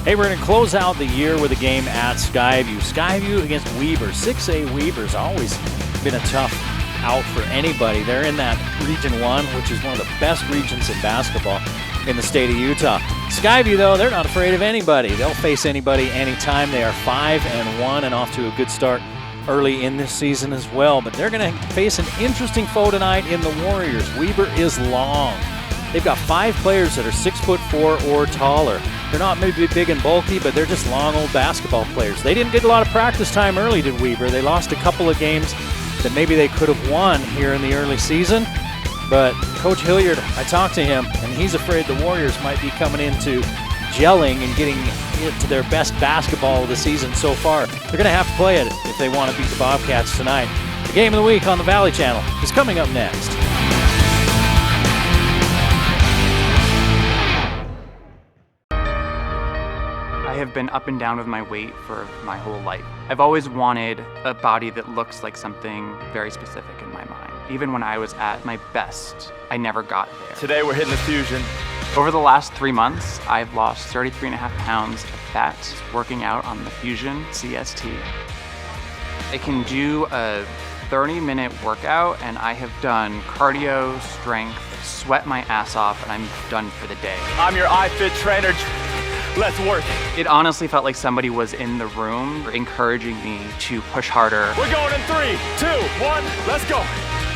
Hey, we're going to close out the year with a game at Skyview. Skyview against Weber. 6A Weber's always been a tough out for anybody. They're in that Region 1, which is one of the best regions in basketball in the state of Utah. Skyview, though, they're not afraid of anybody. They'll face anybody anytime. They are 5-1 and off to a good start early in this season as well. But they're going to face an interesting foe tonight in the Warriors. Weber is long. They've got 5 players that are 6'4" or taller. They're not maybe big and bulky, but they're just long old basketball players. They didn't get a lot of practice time early, did Weber. They lost a couple of games that maybe they could have won here in the early season. But Coach Hilliard, I talked to him, and he's afraid the Warriors might be coming into gelling and getting into their best basketball of the season so far. They're going to have to play it if they want to beat the Bobcats tonight. The Game of the Week on the Valley Channel is coming up next. I have been up and down with my weight for my whole life. I've always wanted a body that looks like something very specific in my mind. Even when I was at my best, I never got there. Today we're hitting the Fusion. Over the last 3 months, I've lost 33.5 pounds of fat working out on the Fusion CST. I can do a 30-minute workout, and I have done cardio, strength, sweat my ass off, and I'm done for the day. I'm your iFit trainer. Let's work. It honestly felt like somebody was in the room encouraging me to push harder. We're going in 3, 2, 1, let's go.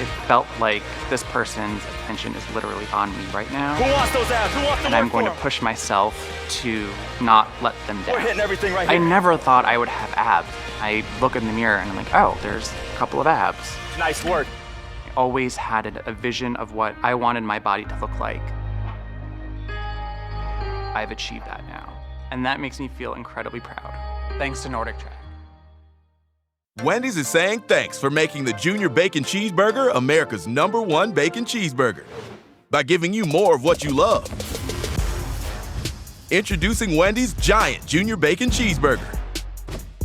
It felt like this person's attention is literally on me right now. Who wants those abs? Who wants to and work I'm going for to 'em? push myself to not let them down. We're hitting everything right I here. never thought I would have abs. I look in the mirror and I'm like, oh, there's a couple of abs. Nice work. I always had a vision of what I wanted my body to look like. I've achieved that now. And that makes me feel incredibly proud. Thanks to Nordic Track. Wendy's is saying thanks for making the Junior Bacon Cheeseburger America's #1 bacon cheeseburger by giving you more of what you love. Introducing Wendy's Giant Junior Bacon Cheeseburger.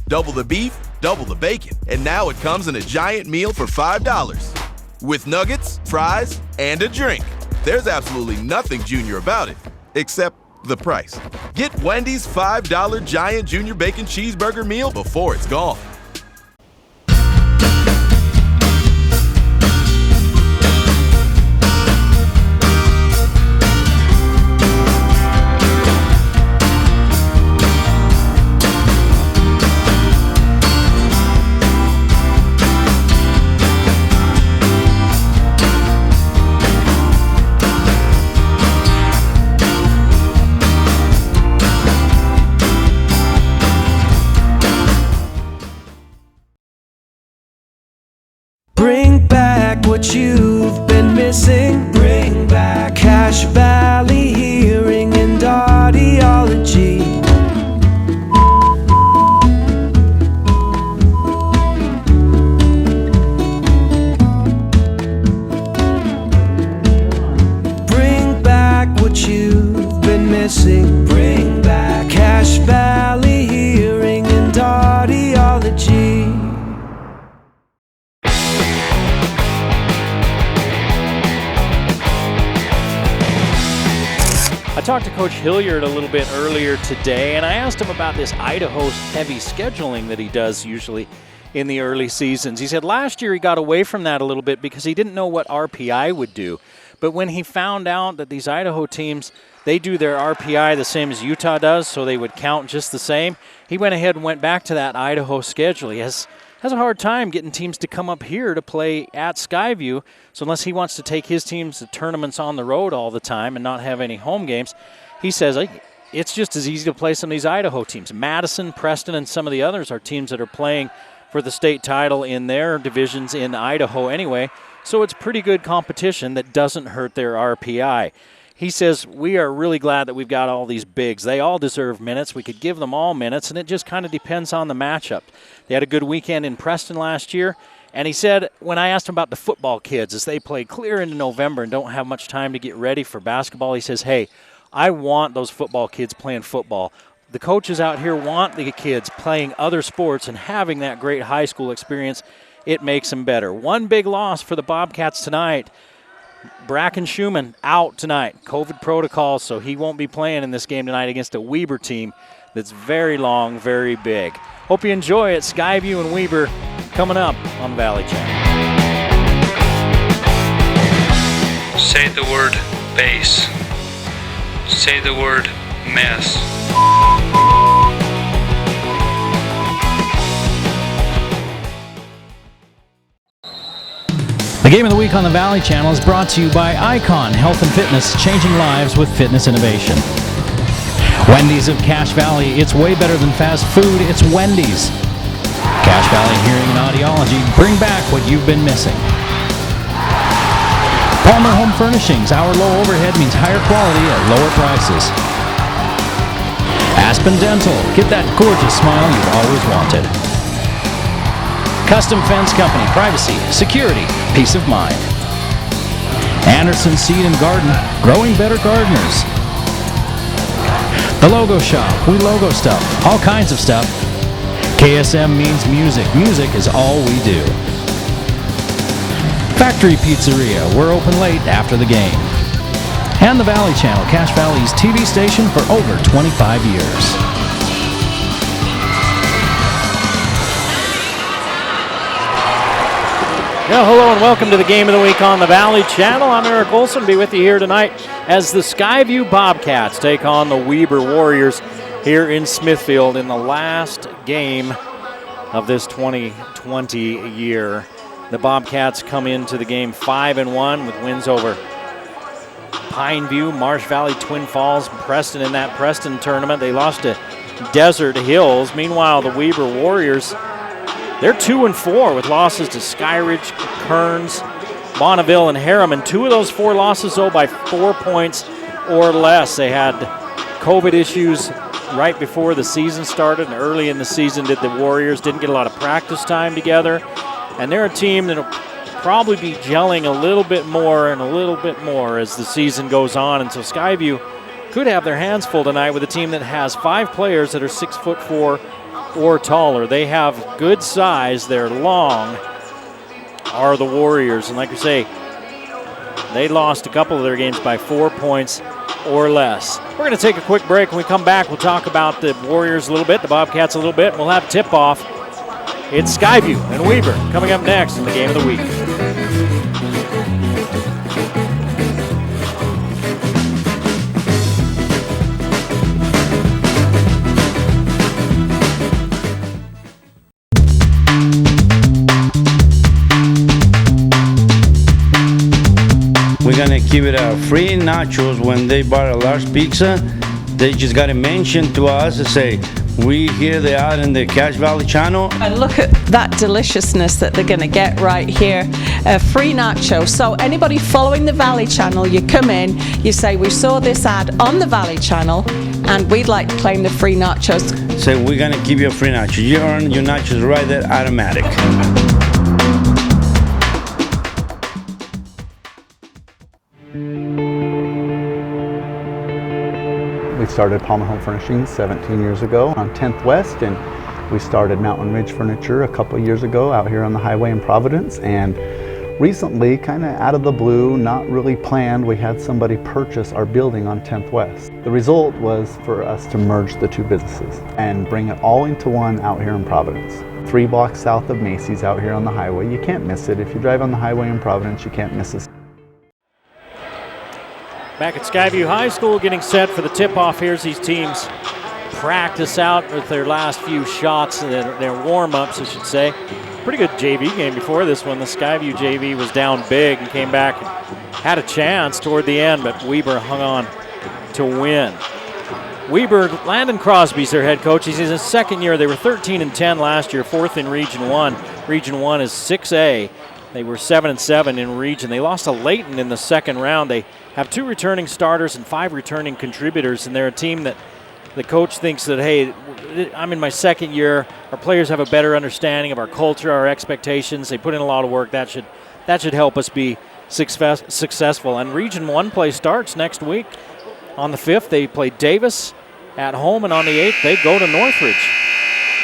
Double the beef, double the bacon, and now it comes in a giant meal for $5 with nuggets, fries, and a drink. There's absolutely nothing junior about it, except the price. Get Wendy's $5 Giant Junior Bacon Cheeseburger meal before it's gone. Bring back what you've been missing. Bring back Cache Valley Hearing and Audiology. Bring back what you've been missing. Bring back Cache Valley Hearing and Audiology. I talked to Coach Hilliard a little bit earlier today, and I asked him about this Idaho's heavy scheduling that he does usually in the early seasons. He said last year he got away from that a little bit because he didn't know what RPI would do. But when he found out that these Idaho teams, they do their RPI the same as Utah does, so they would count just the same, he went ahead and went back to that Idaho schedule. He has a hard time getting teams to come up here to play at Skyview. So unless he wants to take his teams to tournaments on the road all the time and not have any home games, he says it's just as easy to play some of these Idaho teams. Madison, Preston, and some of the others are teams that are playing for the state title in their divisions in Idaho anyway. So it's pretty good competition that doesn't hurt their RPI. He says, we are really glad that we've got all these bigs. They all deserve minutes. We could give them all minutes, and it just kind of depends on the matchup. They had a good weekend in Preston last year, and he said, when I asked him about the football kids, as they play clear into November and don't have much time to get ready for basketball, he says, hey, I want those football kids playing football. The coaches out here want the kids playing other sports and having that great high school experience. It makes them better. One big loss for the Bobcats tonight. Bracken Schumann out tonight. COVID protocol, so he won't be playing in this game tonight against a Weber team that's very long, very big. Hope you enjoy it. Skyview and Weber coming up on Valley Channel. Say the word base. Say the word mess. The Game of the Week on the Valley Channel is brought to you by Icon Health and Fitness, changing lives with fitness innovation. Wendy's of Cache Valley, it's way better than fast food, it's Wendy's. Cache Valley Hearing and Audiology, bring back what you've been missing. Palmer Home Furnishings, our low overhead means higher quality at lower prices. Aspen Dental, get that gorgeous smile you've always wanted. Custom Fence Company, privacy, security, peace of mind. Anderson Seed and Garden, growing better gardeners. The Logo Shop, we logo stuff, all kinds of stuff. KSM means music. Music is all we do. Factory Pizzeria, we're open late after the game. And the Valley Channel, Cache Valley's TV station for over 25 years. Yeah, hello and welcome to the Game of the Week on the Valley Channel. I'm Eric Olson, be with you here tonight as the Skyview Bobcats take on the Weber Warriors here in Smithfield in the last game of this 2020 year. The Bobcats come into the game 5-1 with wins over Pineview, Marsh Valley, Twin Falls, and Preston in that Preston tournament. They lost to Desert Hills. Meanwhile, the Weber Warriors, they're 2-4 with losses to Skyridge, Kearns, Bonneville, and Harriman. 2 of those 4 losses, though, by 4 points or less. They had COVID issues right before the season started, and early in the season the Warriors didn't get a lot of practice time together. And they're a team that will probably be gelling a little bit more and a little bit more as the season goes on. And so Skyview could have their hands full tonight with a team that has 5 players that are 6'4" or taller. They have good size. They're long, are the Warriors. And like I say, they lost a couple of their games by 4 points or less. We're going to take a quick break. When we come back, we'll talk about the Warriors a little bit, the Bobcats a little bit, and we'll have tip-off. It's Skyview and Weber coming up next in the Game of the Week. We're gonna give it a free nachos when they buy a large pizza. They just gotta mention to us and say, we hear they are in the Cache Valley Channel. And look at that deliciousness that they're going to get right here. A free nacho. So anybody following the Valley Channel, you come in, you say, we saw this ad on the Valley Channel and we'd like to claim the free nachos. Say, we're gonna give you a free nacho. You earn your nachos right there, automatic. We started Palmer Home Furnishings 17 years ago on 10th West, and we started Mountain Ridge Furniture a couple of years ago out here on the highway in Providence. And recently, kind of out of the blue, not really planned, we had somebody purchase our building on 10th West. The result was for us to merge the 2 businesses and bring it all into one out here in Providence. 3 blocks south of Macy's out here on the highway. You can't miss it. If you drive on the highway in Providence, you can't miss it. Back at Skyview High School getting set for the tip-off. Here's these teams practice out with their last few shots, their warm-ups, I should say. Pretty good JV game before this one. The Skyview JV was down big and came back and had a chance toward the end, but Weber hung on to win. Weber, Landon Crosby's their head coach. He's in his second year. They were 13-10 last year, 4th in Region 1. Region 1 is 6A. They were 7-7 in region. They lost to Layton in the second round. They have 2 returning starters and 5 returning contributors, and they're a team that the coach thinks that, hey, I'm in my second year. Our players have a better understanding of our culture, our expectations. They put in a lot of work. That should help us be successful. And Region 1 play starts next week. On the 5th, they play Davis at home, and on the 8th, they go to Northridge.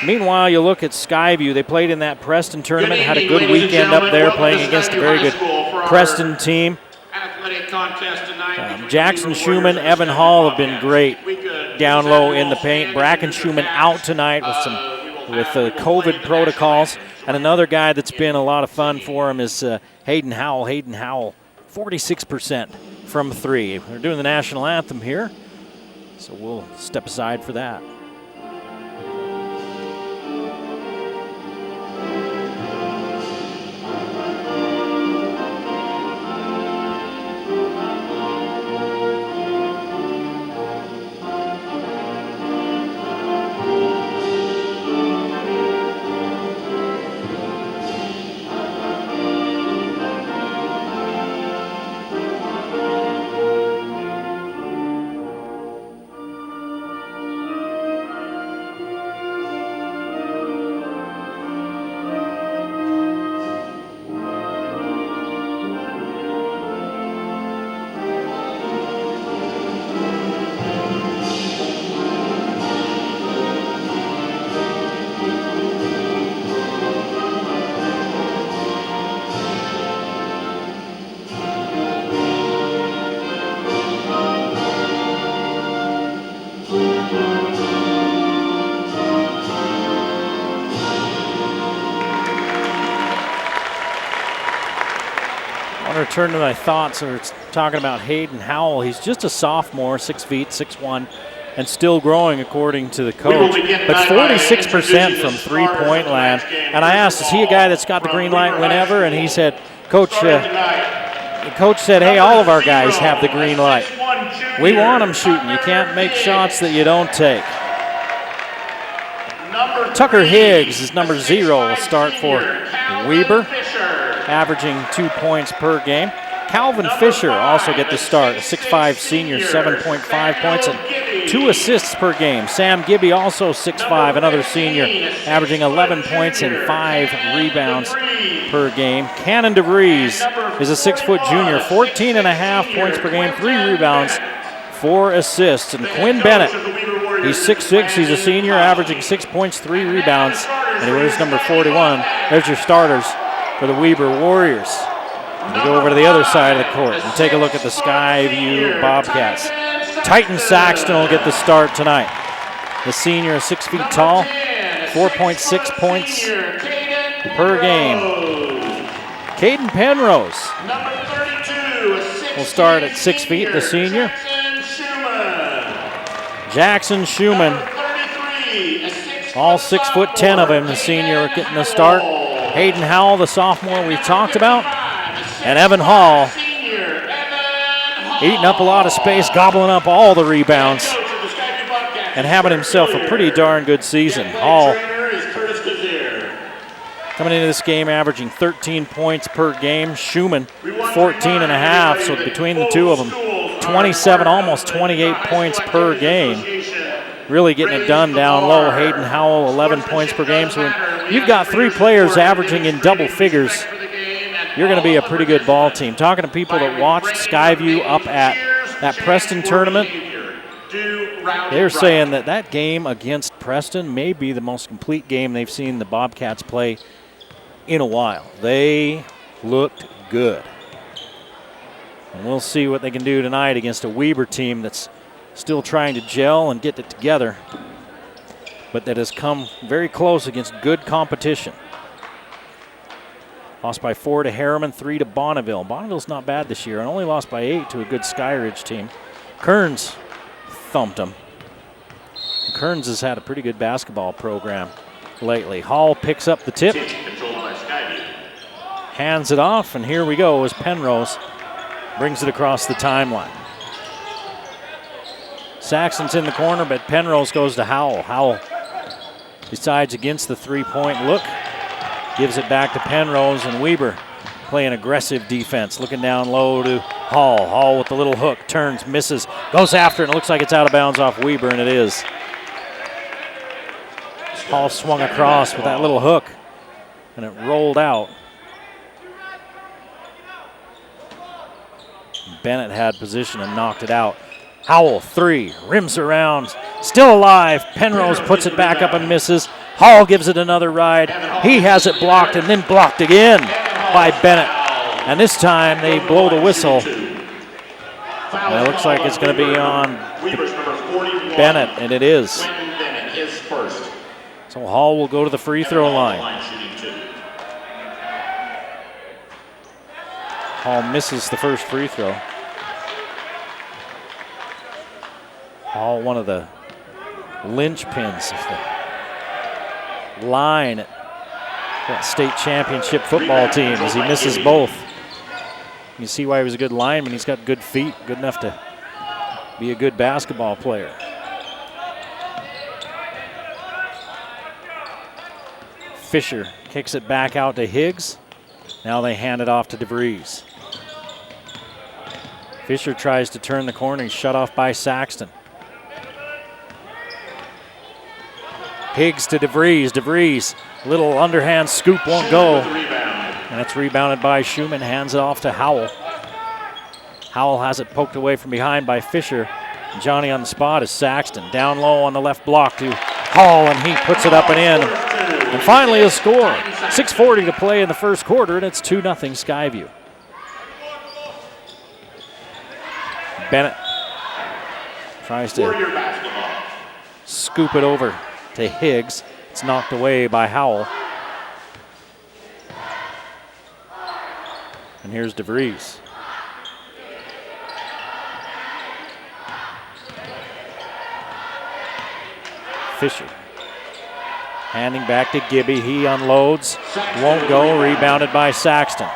Meanwhile, you look at Skyview. They played in that Preston tournament, had a good weekend up there playing against a very good Preston team. Jackson Schumann, Evan Hall have been great. down low in the paint. Bracken Schumann out tonight with the COVID protocols. And another guy that's been a lot of fun for him is Hayden Howell. Hayden Howell, 46% from 3. We're doing the national anthem here, so we'll step aside for that. Return to my thoughts. We're talking about Hayden Howell. He's just a sophomore, 6 feet, 6'1", and still growing according to the coach. But 46% from three-point land. And I asked, is he a guy that's got the green light whenever? And he said, Coach, the coach said, hey, all of our guys have the green light. We want them shooting. You can't make shots that you don't take. Tucker Higgs is number 0. Will start for Weber, averaging 2 points per game. Calvin Fisher also get the start, a 6'5" senior, 7.5 points and 2 assists per game. Sam Gibby, also 6'5", another senior, averaging 11 points and 5 rebounds per game. Cannon DeVries is a 6-foot junior, 14.5 points per game, 3 rebounds, 4 assists. And Quinn Bennett, he's 6'6", he's a senior, averaging 6 points, 3 rebounds, and he wears number 41. There's your starters for the Weber Warriors. We go over to the other side of the court and take a look at the Skyview Bobcats. Titan Saxton will get the start tonight. The senior is 6 feet tall, 4.6 points per game. Caden Penrose will start at 6 feet, the senior. Jackson Schumann, all 6'10" of him, the senior, getting the start. Hayden Howell, the sophomore we talked about. And Evan Hall, eating up a lot of space, gobbling up all the rebounds, and having himself a pretty darn good season. Hall coming into this game averaging 13 points per game. Schumann, 14.5, so between the two of them, 27, almost 28 points per game. Really getting it done down low. Hayden Howell, 11 points per game. So when you've got 3 players averaging in double figures, you're going to be a pretty good ball team. Talking to people that watched Skyview up at that Preston tournament, they're saying that that game against Preston may be the most complete game they've seen the Bobcats play in a while. They looked good. And we'll see what they can do tonight against a Weber team that's still trying to gel and get it together, but that has come very close against good competition. Lost by 4 to Harriman, 3 to Bonneville. Bonneville's not bad this year and only lost by 8 to a good Skyridge team. Kearns thumped them. Kearns has had a pretty good basketball program lately. Hall picks up the tip, hands it off, and here we go as Penrose brings it across the timeline. Saxon's in the corner, but Penrose goes to Howell. Howell decides against the three-point look. Gives it back to Penrose, and Weber playing aggressive defense. Looking down low to Hall. Hall with the little hook, turns, misses, goes after it, and it looks like it's out of bounds off Weber, and it is. Hall swung across with that little hook, and it rolled out. Bennett had position and knocked it out. Howell, 3, rims around, still alive. Penrose puts it back up and misses. Hall gives it another ride. He has it blocked and then blocked again by Bennett. And this time they blow the whistle It looks like it's going to be on Bennett, and it is. So Hall will go to the free throw line. Hall misses the first free throw. Hall, one of the linchpins of the line at that state championship football team, as he misses both. You see why he was a good lineman. He's got good feet, good enough to be a good basketball player. Fisher kicks it back out to Higgs. Now they hand it off to DeVries. Fisher tries to turn the corner. He's shut off by Saxton. Higgs to DeVries. DeVries, little underhand scoop, won't go. And it's rebounded by Schumann, hands it off to Howell. Howell has it poked away from behind by Fisher. Johnny on the spot is Saxton. Down low on the left block to Hall, and he puts it up and in. And finally a score. 6:40 to play in the first quarter, and it's 2-0 Skyview. Bennett tries to scoop it over to Higgs. It's knocked away by Howell. And here's DeVries. Fisher handing back to Gibby. He unloads, won't go, rebounded by Saxton.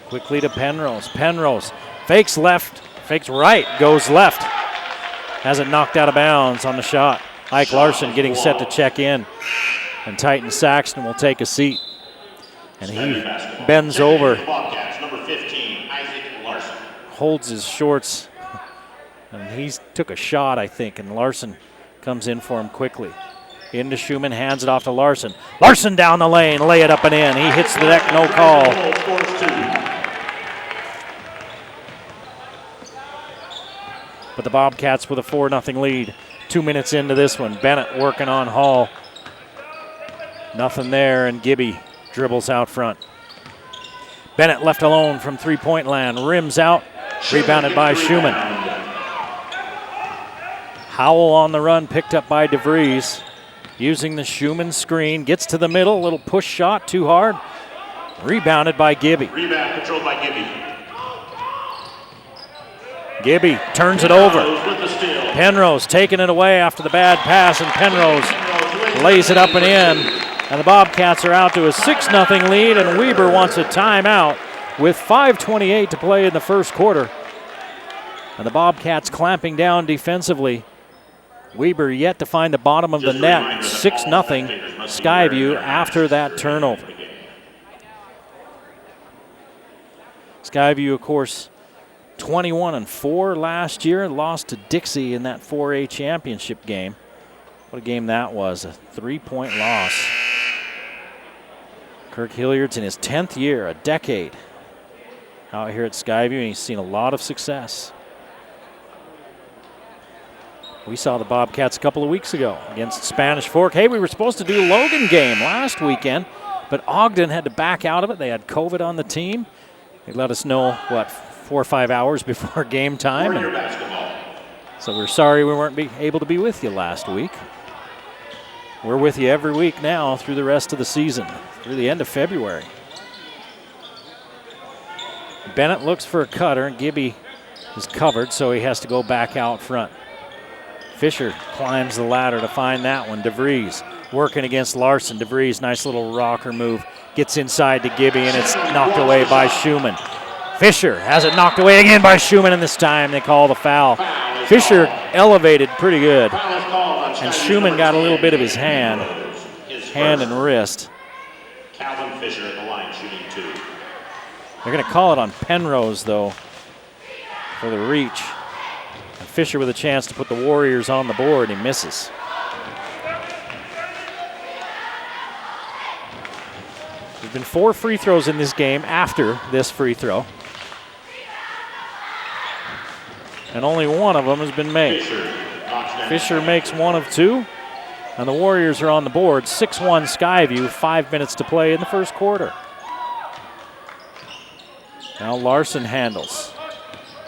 Quickly to Penrose. Penrose fakes left, fakes right, goes left. Has it knocked out of bounds on the shot. Ike Larson getting set to check in. And Titan Saxton will take a seat. And he bends over, holds his shorts, and he took a shot, I think, and Larson comes in for him quickly. Into Schumann, hands it off to Larson. Larson down the lane, lay it up and in. He hits the deck, no call. But the Bobcats with a 4-0 lead. 2 minutes into this one. Bennett working on Hall. Nothing there, and Gibby dribbles out front. Bennett left alone from three-point land. Rims out, rebounded by Schumann. Howell on the run, picked up by DeVries. Using the Schumann screen, gets to the middle, little push shot, too hard. Rebounded by Gibby. Rebound controlled by Gibby. Gibby turns it over. Penrose taking it away after the bad pass, and Penrose lays it up and in. And the Bobcats are out to a 6-0 lead, and Weber wants a timeout with 5:28 to play in the first quarter. And the Bobcats clamping down defensively. Weber yet to find the bottom of the net. 6-0 Skyview after that turnover. Skyview, of course, 21-4 last year. Lost to Dixie in that 4A championship game. What a game that was, a 3-point loss. Kirk Hilliard's in his 10th year, a decade, out here at Skyview, and he's seen a lot of success. We saw the Bobcats a couple of weeks ago against Spanish Fork. Hey, we were supposed to do a Logan game last weekend, but Ogden had to back out of it. They had COVID on the team. They let us know, 4 or 5 hours before game time. And so we're sorry we weren't able to be with you last week. We're with you every week now through the rest of the season, through the end of February. Bennett looks for a cutter, and Gibby is covered, so he has to go back out front. Fisher climbs the ladder to find that one. DeVries working against Larson. DeVries, nice little rocker move, gets inside to Gibby, and it's knocked away by Schumann. Fisher has it knocked away again by Schumann, and this time they call the foul. Fisher elevated pretty good, and Schumann got a little bit of his hand and wrist. Calvin Fisher at the line, shooting 2. They're going to call it on Penrose, though, for the reach. And Fisher with a chance to put the Warriors on the board. He misses. There's been 4 free throws in this game after this free throw. And only one of them has been made. Fisher makes 1 of 2. And the Warriors are on the board. 6-1 Skyview, 5 minutes to play in the first quarter. Now Larson handles.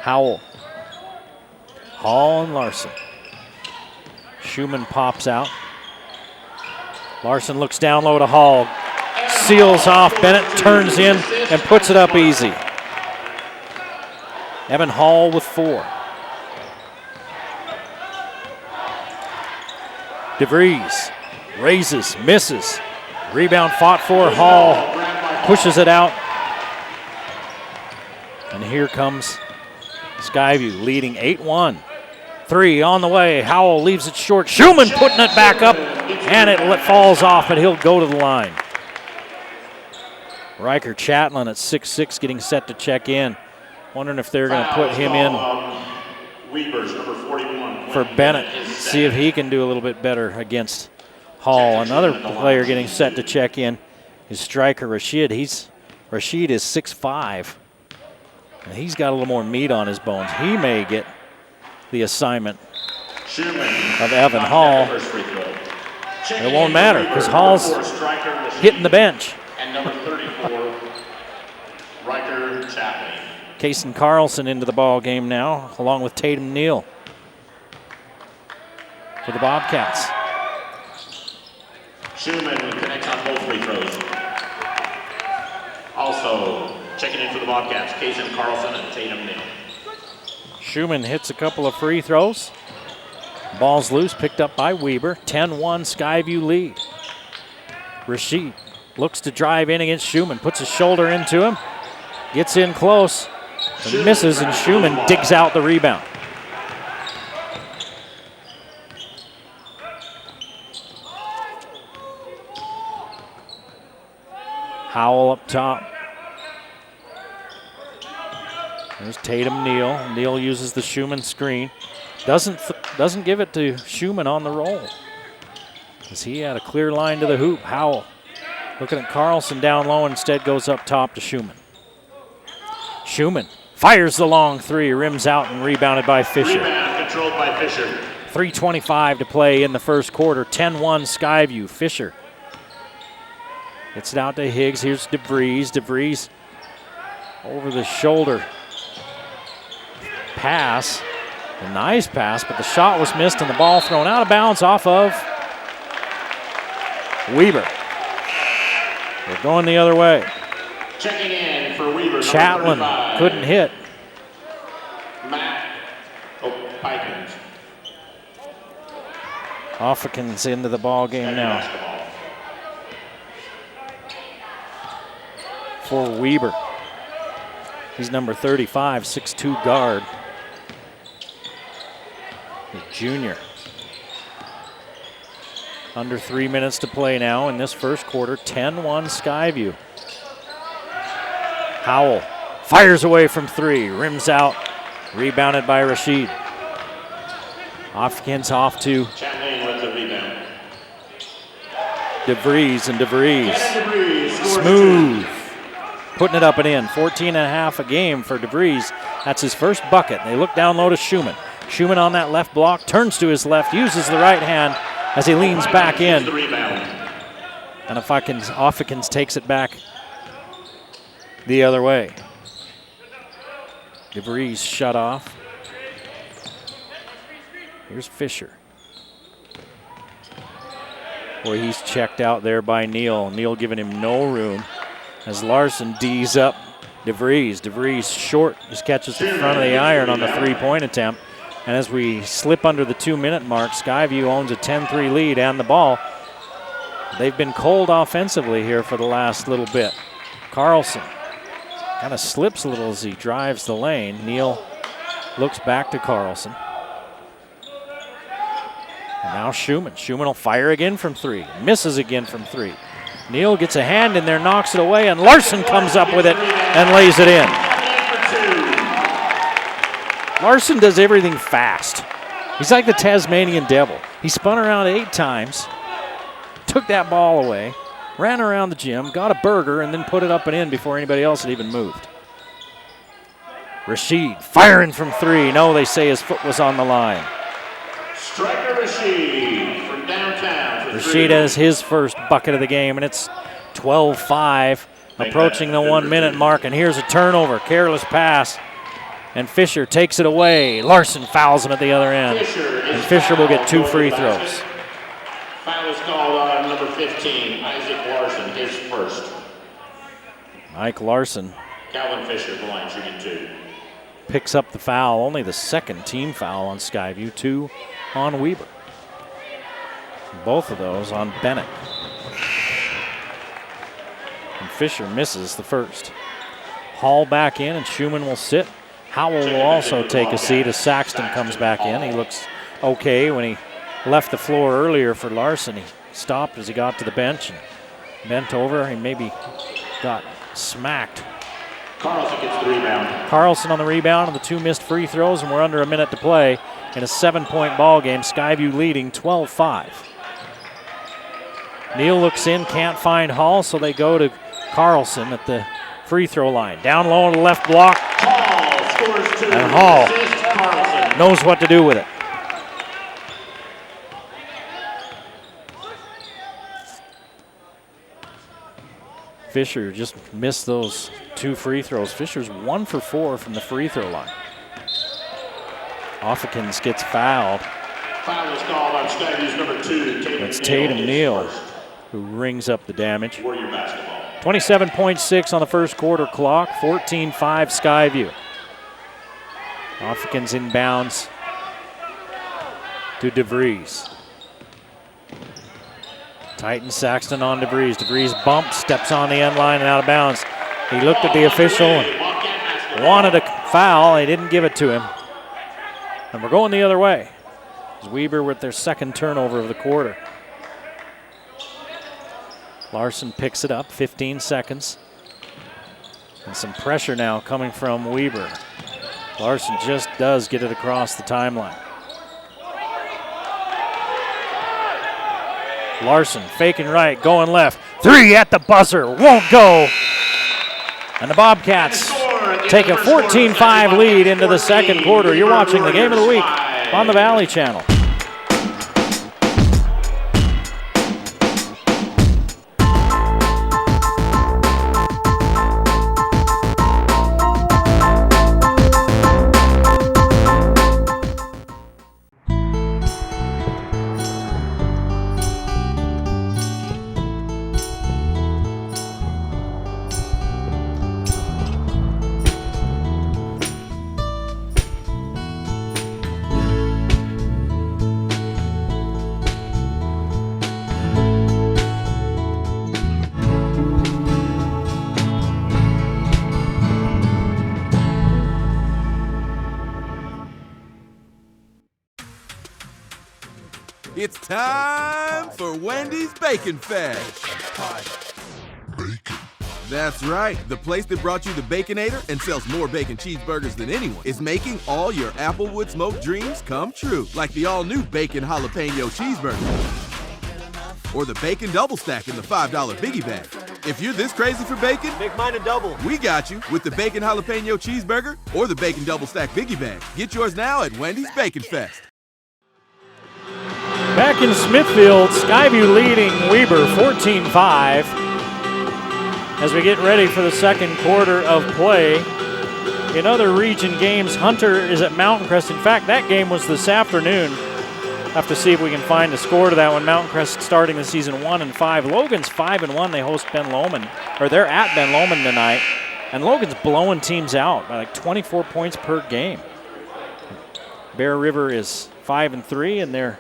Howell Hall and Larson. Schumann pops out. Larson looks down low to Hall. Seals off. Bennett turns in and puts it up easy. Evan Hall with 4. DeVries raises, misses. Rebound fought for. Hall pushes it out. And here comes Skyview leading 8-1. 3 on the way. Howell leaves it short. Schumann putting it back up, and it falls off, but he'll go to the line. Riker Chatlin at 6'6", getting set to check in. Wondering if they're going to put him in for Bennett. See if he can do a little bit better against Hall. Another player getting set to check in is striker Rashid. Rashid is 6'5", and he's got a little more meat on his bones. He may get the assignment of Evan Hall. It won't matter because Hall's hitting the bench. And number 34, Riker Chatlin. Kason Carlson into the ball game now, along with Tatum Neal for the Bobcats. Schumann connects on both free throws. Also checking in for the Bobcats, Kason Carlson and Tatum Neal. Schumann hits a couple of free throws. Ball's loose, picked up by Weber. 10-1 Skyview lead. Rashid looks to drive in against Schumann, puts his shoulder into him, gets in close, and misses, and Schumann digs out the rebound. Howell up top. There's Tatum Neal. Neal uses the Schumann screen. Doesn't give it to Schumann on the roll, as he had a clear line to the hoop. Howell looking at Carlson down low, instead goes up top to Schumann. Schumann fires the long 3, rims out and rebounded by Fisher. Rebound controlled by Fisher. 3:25 to play in the first quarter. 10-1 Skyview. Fisher gets it out to Higgs. Here's DeVries. DeVries over the shoulder pass. A nice pass, but the shot was missed and the ball thrown out of bounds off of Weber. They're going the other way. Checking in for Weaver. Chatlin couldn't hit. Matt Pikens. Offekins into the ball game now for Weber. He's number 35, 6'2" guard. The junior. Under 3 minutes to play now in this first quarter. 10-1 Skyview. Howell fires away from 3, rims out, rebounded by Rashid. Offkins off to Chatlin with the rebound. DeVries, and DeVries smooth, putting it up and in. 14.5 a game for DeVries. That's his first bucket. They look down low to Schumann. Schumann on that left block, turns to his left, uses the right hand as he leans back in. And Offekins takes it back the other way. DeVries shut off. Here's Fisher. Boy, he's checked out there by Neal. Neal giving him no room as Larson D's up DeVries. DeVries short, just catches the front of the iron on the three-point attempt. And as we slip under the 2-minute mark, Skyview owns a 10-3 lead and the ball. They've been cold offensively here for the last little bit. Carlson kind of slips a little as he drives the lane. Neal looks back to Carlson. And now Schumann. Schumann will fire again from 3. Misses again from 3. Neal gets a hand in there, knocks it away, and Larson comes up with it and lays it in. Larson does everything fast. He's like the Tasmanian devil. He spun around 8 times, took that ball away, ran around the gym, got a burger, and then put it up and in before anybody else had even moved. Rashid firing from 3. No, they say his foot was on the line. Striker Rashid from downtown. Rashid has his first bucket of the game, and it's 12-5, approaching the 1-minute mark. And here's a turnover, careless pass. And Fisher takes it away. Larson fouls him at the other end. And Fisher will get 2 free throws. Foul is called on number 15, Isaac Larson, his first. Mike Larson Calvin Fisher, the line shooting 2. picks up the foul, only the second team foul on Skyview, 2 on Weber. Both of those on Bennett. And Fisher misses the first. Hall back in and Schumann will sit. Howell will also take a seat as Saxton comes back in. He looks okay. When he left the floor earlier for Larson, he stopped as he got to the bench and bent over. He maybe got smacked. Carlson gets the rebound. Carlson on the rebound and the 2 missed free throws, and we're under a minute to play in a 7-point ball game. Skyview leading 12-5. Neal looks in, can't find Hall, so they go to Carlson at the free throw line. Down low on the left block. Hall scores 2. And Hall Assist Carlson. knows what to do with it. Fisher just missed those 2 free throws. Fisher's 1 for 4 from the free throw line. Offekins gets fouled. Foul is called on Skyview's number 2. It's Tatum Neal who rings up the damage. Warrior basketball. 27.6 on the first quarter clock, 14-5 Skyview. Offekins inbounds to DeVries. Titan Saxton on DeVries. DeVries bumps, steps on the end line and out of bounds. He looked at the official and wanted a foul. They didn't give it to him. And we're going the other way. It's Weber with their second turnover of the quarter. Larson picks it up, 15 seconds. And some pressure now coming from Weber. Larson just does get it across the timeline. Larson faking right, going left. 3 at the buzzer, won't go. And the Bobcats take a 14-5 lead into the second quarter. You're watching the Game of the Week on the Valley Channel. It's time for Wendy's Bacon Fest. Bacon. That's right. The place that brought you the Baconator and sells more bacon cheeseburgers than anyone is making all your Applewood smoked dreams come true. Like the all-new Bacon Jalapeno Cheeseburger. Or the Bacon Double Stack in the $5 Biggie Bag. If you're this crazy for bacon, Make mine a double. we got you with the Bacon Jalapeno Cheeseburger or the Bacon Double Stack Biggie Bag. Get yours now at Wendy's Bacon Fest. Back in Smithfield, Skyview leading Weber 14-5 as we get ready for the second quarter of play. In other region games, Hunter is at Mountain Crest. In fact, that game was this afternoon. Have to see if we can find a score to that one. Mountain Crest starting the season 1-5. Logan's 5-1. They host Ben Lomond, or they're at Ben Lomond tonight. And Logan's blowing teams out by like 24 points per game. Bear River is 5-3, and they're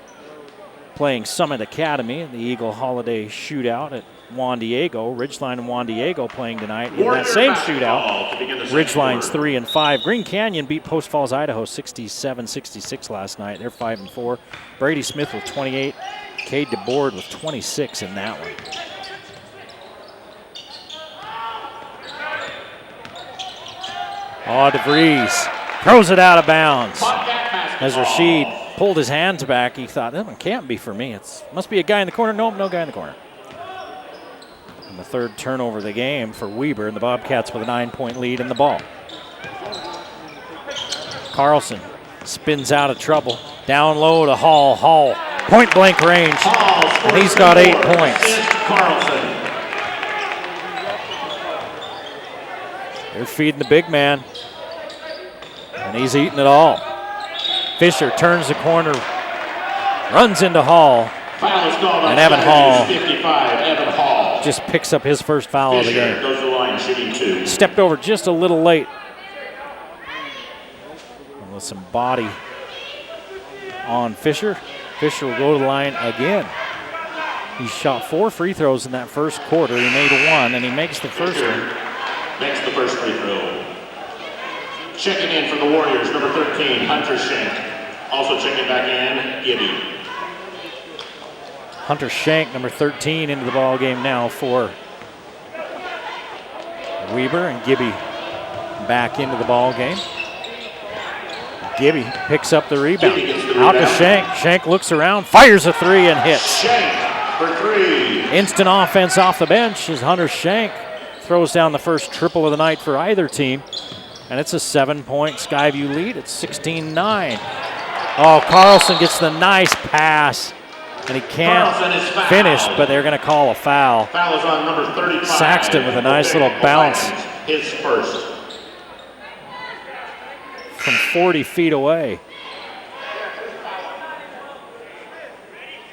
playing Summit Academy in the Eagle Holiday Shootout at Juan Diego. Ridgeline and Juan Diego playing tonight in that same shootout. Ridgeline's 3-5. Green Canyon beat Post Falls, Idaho 67-66 last night. They're 5-4. Brady Smith with 28. Cade DeBoard with 26 in that one. Oh, DeVries throws it out of bounds. As Rashid pulled his hands back, he thought, that one can't be for me. It must be a guy in the corner. Nope, no guy in the corner. And the third turnover of the game for Weber, and the Bobcats with a 9-point lead in the ball. Carlson spins out of trouble. Down low to Hall. Hall, point blank range, and he's got 8 points. They're feeding the big man. And he's eating it all. Fisher turns the corner, runs into Hall. Foul is called on And Evan Hall 55, Evan Hall. just picks up his first foul of the Fisher game. goes to the line, shooting 2. Stepped over just a little late. With some body on Fisher. Fisher will go to the line again. He shot 4 free throws in that first quarter. He made 1, and he makes the first one. Makes the first free throw. Checking in for the Warriors, number 13, Hunter Shank. Also checking back in, Gibby. Hunter Shank, number 13, into the ball game now for Weber, and Gibby back into the ball game. Gibby picks up the rebound. Out to Shank. Shank looks around, fires a 3 and hits. Shank for 3. Instant offense off the bench as Hunter Shank throws down the first triple of the night for either team. And it's a 7-point Skyview lead. It's 16-9. Oh, Carlson gets the nice pass. And he can't finish, but they're going to call a foul. Foul is on number 35. Saxton with a nice little bounce. His first. From 40 feet away.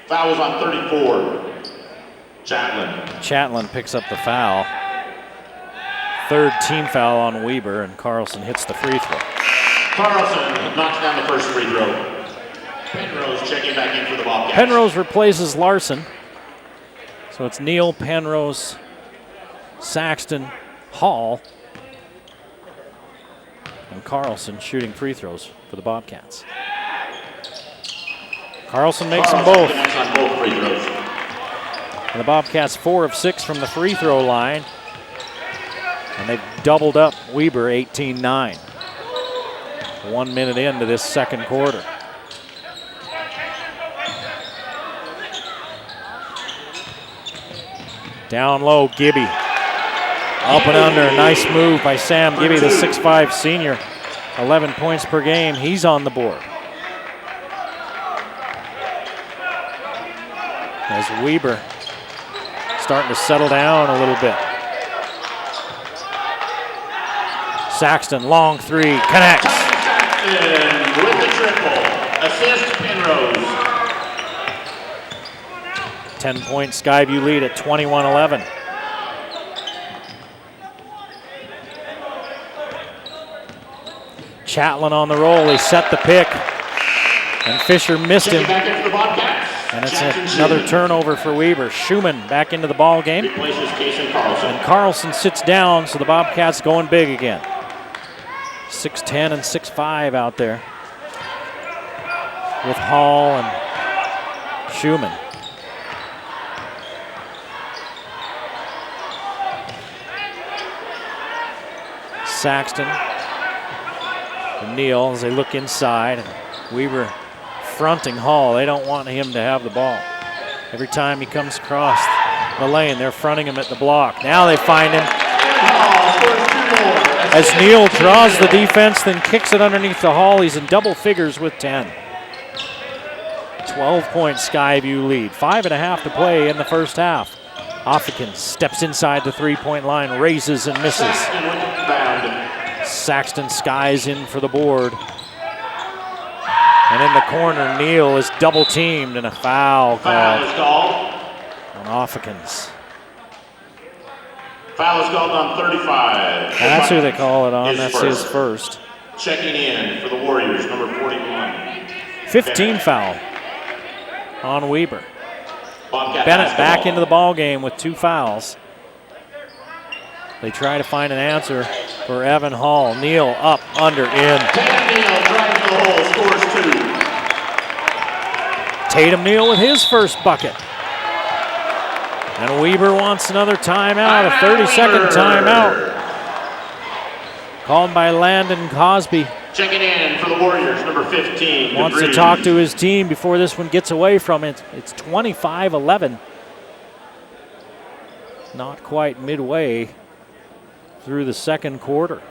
Foul is on 34. Chatlin picks up the foul. Third team foul on Weber, and Carlson hits the free throw. Carlson knocks down the first free throw. Penrose checking back in for the Bobcats. Penrose replaces Larson. So it's Neal, Penrose, Saxton, Hall, and Carlson shooting free throws for the Bobcats. Carlson makes them both. On both free throws. And the Bobcats 4 of 6 from the free throw line. And they've doubled up Weber 18-9. 1 minute into this second quarter. Down low, Gibby. Up and under, nice move by Sam Gibby, the 6'5 senior. 11 points per game, he's on the board. As Weber starting to settle down a little bit. Saxton, long 3, connects. Saxton with the triple. Assist Penrose. 10-point Skyview lead at 21-11. Chatlin on the roll, he set the pick, and Fisher missed him. And it's another turnover for Weber. Schumann back into the ball game. And Carlson sits down, so the Bobcats going big again. 6'10 and 6'5 out there with Hall and Schumann. Saxton and Neal as they look inside. Weber fronting Hall. They don't want him to have the ball. Every time he comes across the lane, they're fronting him at the block. Now they find him. As Neal draws the defense, then kicks it underneath the Hall. He's in double figures with 10. 12-point Skyview lead. 5.5 to play in the first half. Offekins steps inside the three-point line, raises and misses. Saxton skies in for the board. And in the corner, Neal is double teamed and a foul called on Offekins. Foul is called on 35. That's who they call it on. That's his first. Checking in for the Warriors, number 41. 15 foul on Weber. Bennett back into the ball game with 2 fouls. They try to find an answer for Evan Hall. Neal up, under, in. Tatum Neal drives the hole, scores 2. Tatum Neal with his first bucket. And Weber wants another timeout, a 30-second timeout. Called by Landon Cosby. Checking in for the Warriors, number 15. Wants to talk to his team before this one gets away from it. It's 25-11. Not quite midway through the second quarter.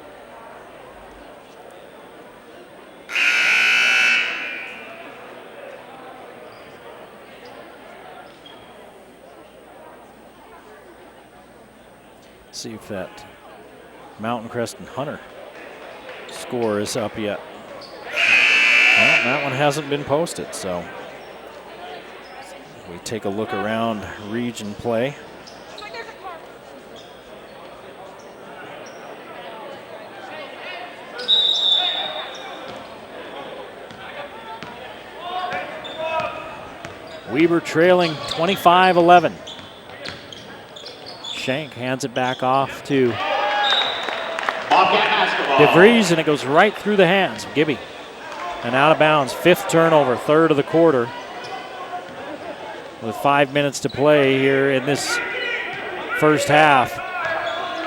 See if that Mountain Crest and Hunter score is up yet. Well, that one hasn't been posted, so we take a look around region play. Weber trailing 25-11. Shank hands it back off to DeVries, and it goes right through the hands of Gibby. And out of bounds, 5th turnover, 3rd of the quarter. With 5 minutes to play here in this first half.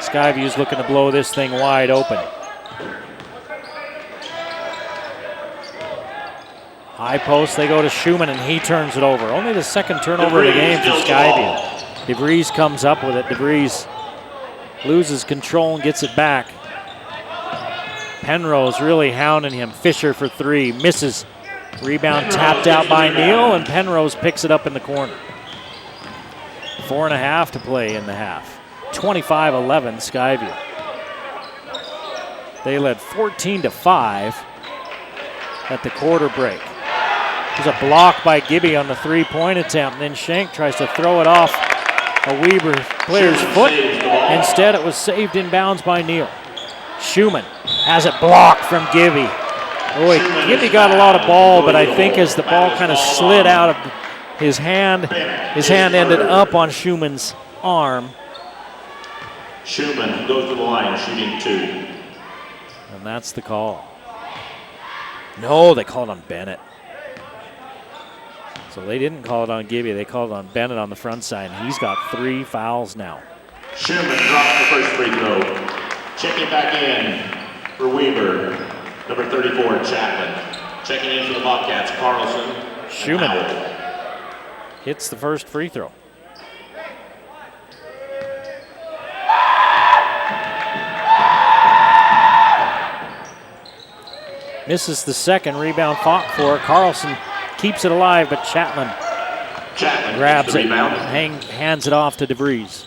Skyview's looking to blow this thing wide open. High post, they go to Schumann, and he turns it over. Only the 2nd turnover of the game for Skyview. DeVries comes up with it. DeVries loses control and gets it back. Penrose really hounding him. Fisher for 3, misses. Rebound tapped out by Neal, and Penrose picks it up in the corner. 4.5 to play in the half. 25-11 Skyview. They led 14-5 at the quarter break. There's a block by Gibby on the 3-point attempt, and then Shank tries to throw it off a Weber player's foot. Instead, it was saved in bounds by Neal. Schumann has it blocked from Gibby. Boy, Gibby got a lot of ball, but I think as the ball kind of slid out of his hand ended up on Schumann's arm. Schumann goes to the line, shooting 2. And that's the call. No, they called on Bennett. So they didn't call it on Gibby, they called it on Bennett on the front side, and he's got 3 fouls now. Schumann drops the first free throw. Checking back in for Weber, number 34, Chapman. Checking in for the Bobcats, Carlson. Schumann hits the first free throw. Misses the second, rebound fought for. Carlson keeps it alive, but Chapman grabs it, hands it off to DeVries.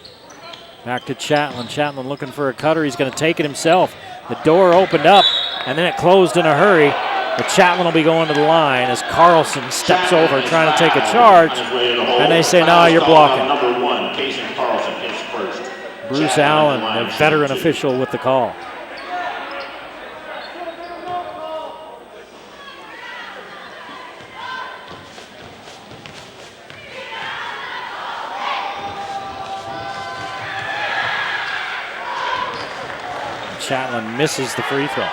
Back to Chatelain. Chatelain looking for a cutter. He's going to take it himself. The door opened up, and then it closed in a hurry. But Chatelain will be going to the line as Carlson steps over trying to take a charge. And they say, no, you're blocking. Number 1, Casey Carlson hits first. Bruce Allen, the veteran official, with the call. Chatelain misses the free throw.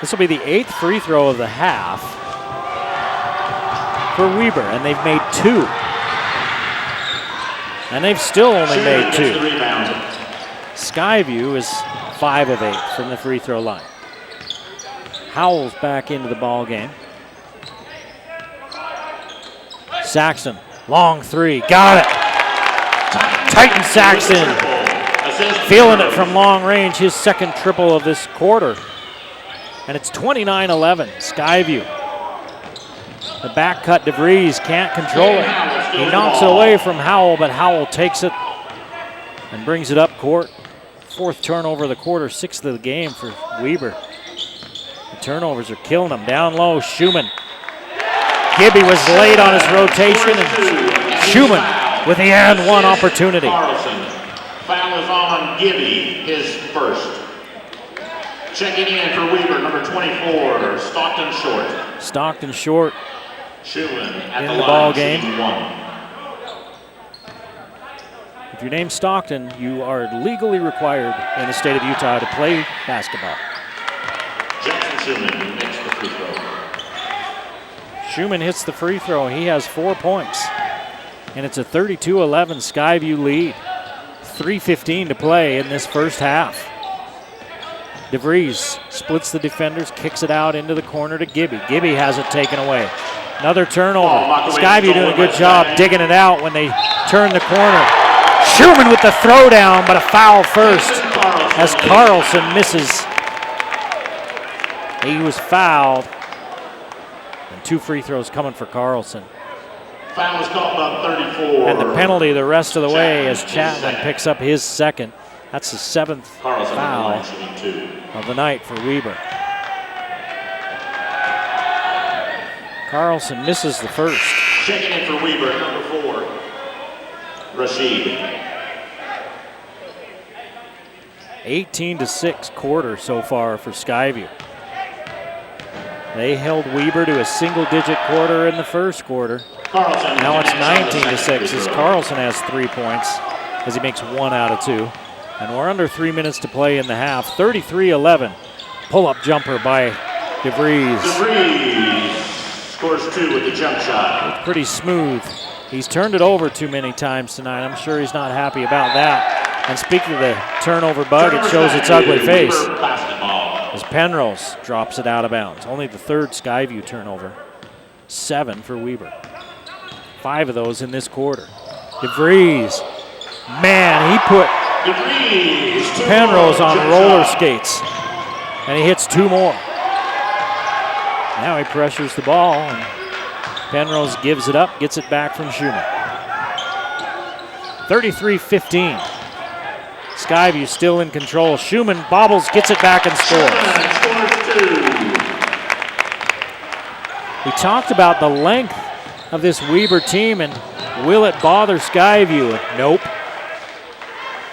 This will be the 8th free throw of the half for Weber, and they've made 2. And they've still only made 2. Skyview is 5 of 8 from the free throw line. Howell's back into the ball game. Saxon, long 3, got it. Titan Saxon. Feeling it from long range, his 2nd triple of this quarter. And it's 29-11, Skyview. The back cut, DeVries can't control it. He knocks it away from Howell, but Howell takes it and brings it up court. 4th turnover of the quarter, 6th of the game for Weber. The turnovers are killing him. Down low, Schumann. Gibby was late on his rotation, and Schumann with the and one opportunity. Foul is on Gibby, his first. Checking in for Weber, number 24, Stockton Short. Stockton Short Schumann at in the ball game. 1. If your name's Stockton, you are legally required in the state of Utah to play basketball. Jackson Schumann makes the free throw. Schumann hits the free throw. He has 4 points. And it's a 32-11 Skyview lead. 3:15 to play in this first half. DeVries splits the defenders, kicks it out into the corner to Gibby. Gibby has it taken away. Another turnover. Skyview doing a good job digging it out when they turn the corner. Schumann with the throwdown, but a foul first as Carlson misses. He was fouled. And 2 free throws coming for Carlson. Foul is called on 34. And the penalty the rest of the way as Chapman picks up his 2nd. That's the 7th foul of the night for Weber. Carlson misses the first. Checking in for Weber, number 4, Rashid. 18-6 quarter so far for Skyview. They held Weber to a single-digit quarter in the first quarter. Carlson. Now it's 19-6 as Carlson has 3 points as he makes 1 out of 2. And we're under 3 minutes to play in the half. 33-11. Pull-up jumper by DeVries. DeVries scores 2 with the jump shot. It's pretty smooth. He's turned it over too many times tonight. I'm sure he's not happy about that. And speaking of the turnover bug, it shows its ugly face as Penrose drops it out of bounds. Only the third Skyview turnover. 7 for Weber. 5 of those in this quarter. DeVries, man, he put DeVries, Penrose on roller skates, and he hits 2 more. Now he pressures the ball, and Penrose gives it up, gets it back from Schumann. 33-15. Skyview still in control. Schumann bobbles, gets it back, and scores. We talked about the length of this Weber team, and will it bother Skyview? Nope.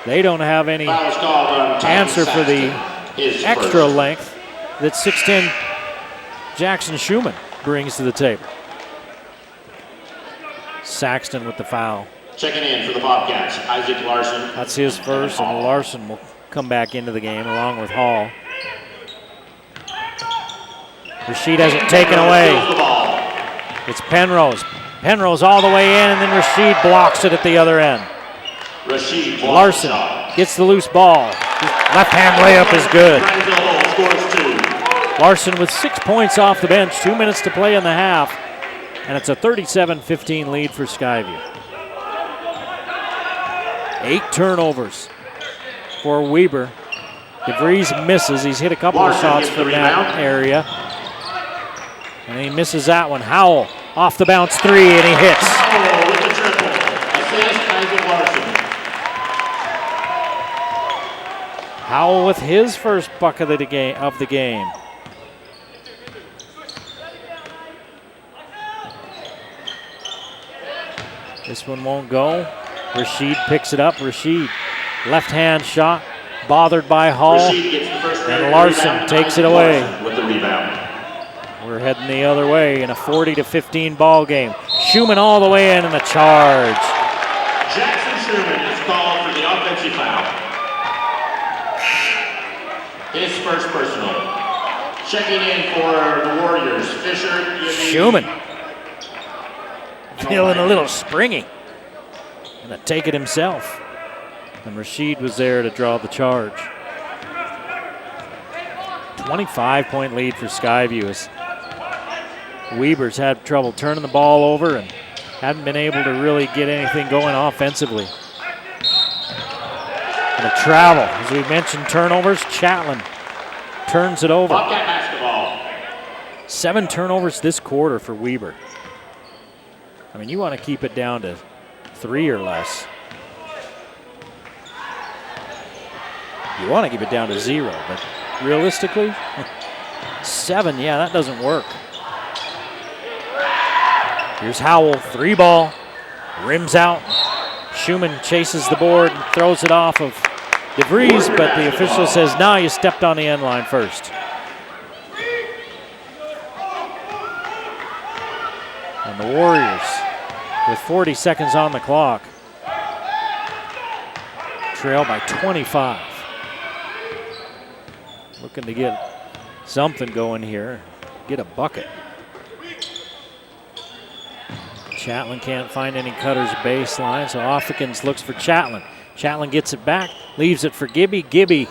They don't have any answer for the extra length that 6'10" Jackson Schumann brings to the table. Saxton with the foul. Checking in for the Bobcats, Isaac Larson. That's his first, and Larson will come back into the game along with Hall. Rashid has it taken away. It's Penrose. Penrose all the way in, and then Rashid blocks it at the other end. Larson gets the loose ball. Left hand layup is good. Larson with 6 points off the bench, 2 minutes to play in the half, and it's a 37-15 lead for Skyview. 8 turnovers for Weber. DeVries misses. He's hit a couple of shots from that area. And he misses that one. Howell off the bounce 3, and he hits. With the triple. Assist, Isaac Larson. Howell with his first bucket of the game. This one won't go. Rashid picks it up. Rashid, left hand shot, bothered by Hall, and Larson takes it away. With the rebound. We're heading the other way in a 40-15 ball game. Schumann all the way in the charge. Jackson Schumann is called for the offensive foul. His first personal. Checking in for the Warriors, Fisher. Schumann feeling a little springy. Gonna take it himself. And Rashid was there to draw the charge. 25-point lead for Skyview as Weber's had trouble turning the ball over and haven't been able to really get anything going offensively. And a travel, as we mentioned, turnovers. Chatlin turns it over. Bobcat basketball. 7 turnovers this quarter for Weber. I mean, you want to keep it down to 3 or less. You want to keep it down to 0, but realistically, 7, yeah, that doesn't work. Here's Howell, 3 ball, rims out. Schumann chases the board and throws it off of DeVries, but the official says, no, you stepped on the end line first. And the Warriors, with 40 seconds on the clock, trail by 25. Looking to get something going here, get a bucket. Chatlin can't find any cutters baseline, so Offekins looks for Chatlin. Chatlin gets it back, leaves it for Gibby. Gibby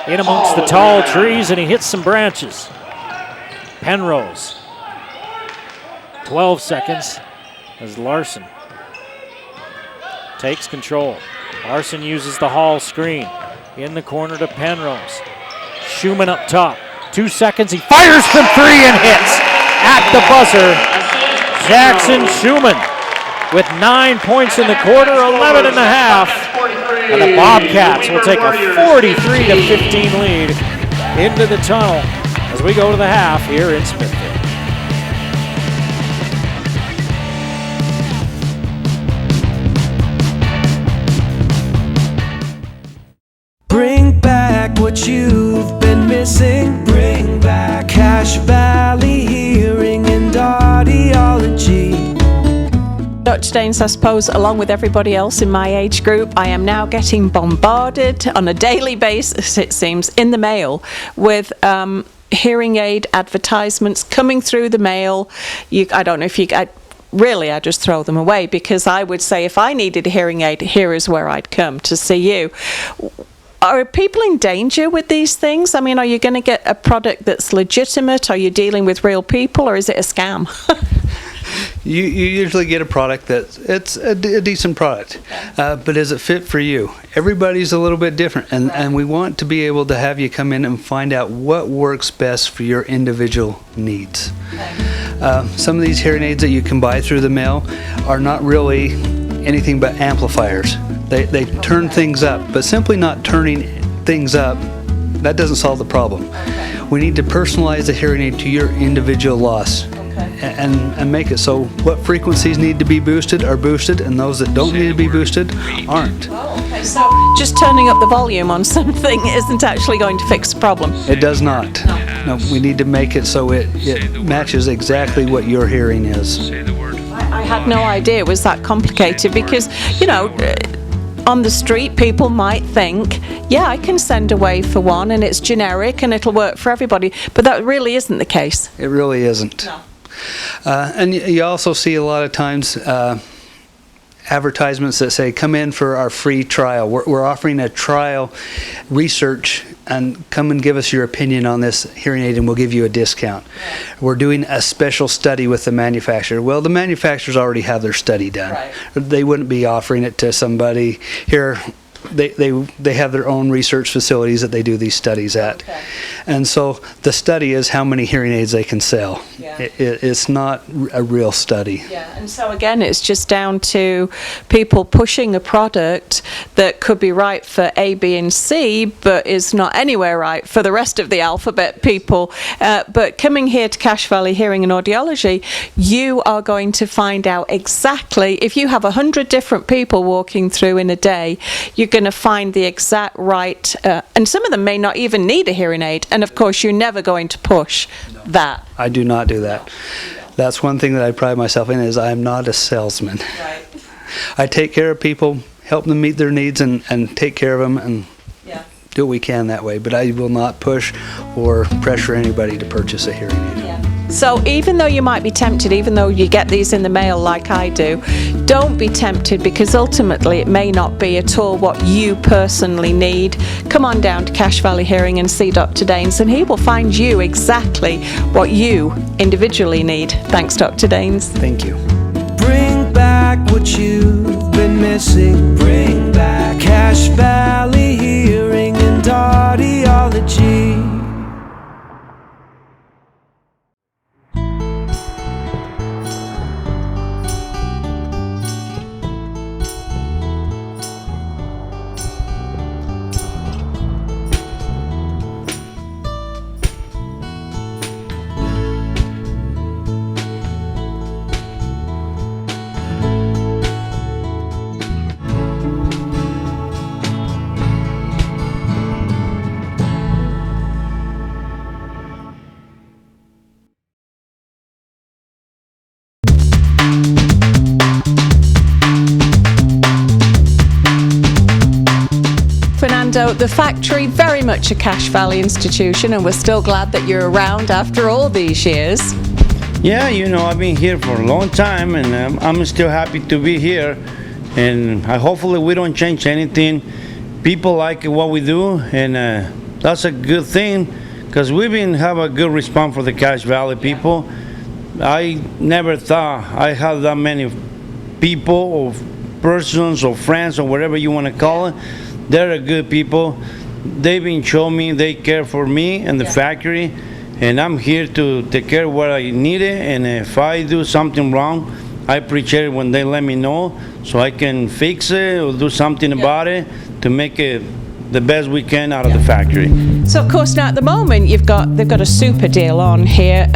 in amongst the tall trees, and he hits some branches. Penrose. 12 seconds as Larson takes control. Larson uses the Hall screen in the corner to Penrose. Schumann up top. 2 seconds, he fires from 3 and hits at the buzzer. Jackson Schumann with 9 points in the quarter, 11 and a half. And the Bobcats will take a 43-15 lead into the tunnel as we go to the half here in Smithfield. Cache Valley Hearing and Audiology. Dr. Daines, I suppose, along with everybody else in my age group, I am now getting bombarded on a daily basis, it seems, in the mail with hearing aid advertisements coming through the mail. I don't know if you... Really, I just throw them away, because I would say if I needed a hearing aid, here is where I'd come to see you. Are people in danger with these things? I mean, are you going to get a product that's legitimate? Are you dealing with real people, or is it a scam? You usually get a product it's a decent product, but does it fit for you? Everybody's a little bit different, and we want to be able to have you come in and find out what works best for your individual needs. Some of these hearing aids that you can buy through the mail are not really anything but amplifiers. They turn things up, but simply not turning things up, that doesn't solve the problem. We need to personalize the hearing aid to your individual loss. And make it so what frequencies need to be boosted are boosted, and those that don't need to be boosted aren't. Oh, okay. So just turning up the volume on something isn't actually going to fix the problem? It does not. No, we need to make it so it matches exactly what your hearing is. I had no idea it was that complicated, because, you know, on the street, people might think, yeah, I can send away for one and it's generic and it'll work for everybody, but that really isn't the case. It really isn't. No. And you also see a lot of times advertisements that say, come in for our free trial. We're offering a trial research, and come and give us your opinion on this hearing aid and we'll give you a discount. We're doing a special study with the manufacturer. Well, the manufacturers already have their study done. Right. They wouldn't be offering it to somebody here. They have their own research facilities that they do these studies at. Okay. And so the study is how many hearing aids they can sell. Yeah. It's not a real study. Yeah, and so again, it's just down to people pushing a product that could be right for A, B, and C, but is not anywhere right for the rest of the alphabet people. But coming here to Cache Valley Hearing and Audiology, you are going to find out exactly, if you have 100 different people walking through in a day, you're going to find the exact right, and some of them may not even need a hearing aid, and of course you're never going to push that. I do not do that. That's one thing that I pride myself in, is I am not a salesman. Right. I take care of people, help them meet their needs, and take care of them, and do what we can that way, but I will not push or pressure anybody to purchase a hearing aid. Yeah. So even though you might be tempted, even though you get these in the mail like I do, don't be tempted, because ultimately it may not be at all what you personally need. Come on down to Cache Valley Hearing and see Dr. Daines, and he will find you exactly what you individually need. Thanks, Dr. Daines. Thank you. Bring back what you've been missing. Bring back Cache Valley Hearing and Audiology. The factory, very much a Cache Valley institution, and we're still glad that you're around after all these years. Yeah, you know, I've been here for a long time, and I'm still happy to be here, and hopefully we don't change anything. People like what we do, and that's a good thing, because we've been have a good response for the Cache Valley people. I never thought I had that many people or persons or friends or whatever you want to call it. They're good people. They've been showing me they care for me and the factory, and I'm here to take care of what I needed, and if I do something wrong, I appreciate it when they let me know so I can fix it or do something about it to make it the best we can out of the factory. So of course now at the moment they've got a super deal on here.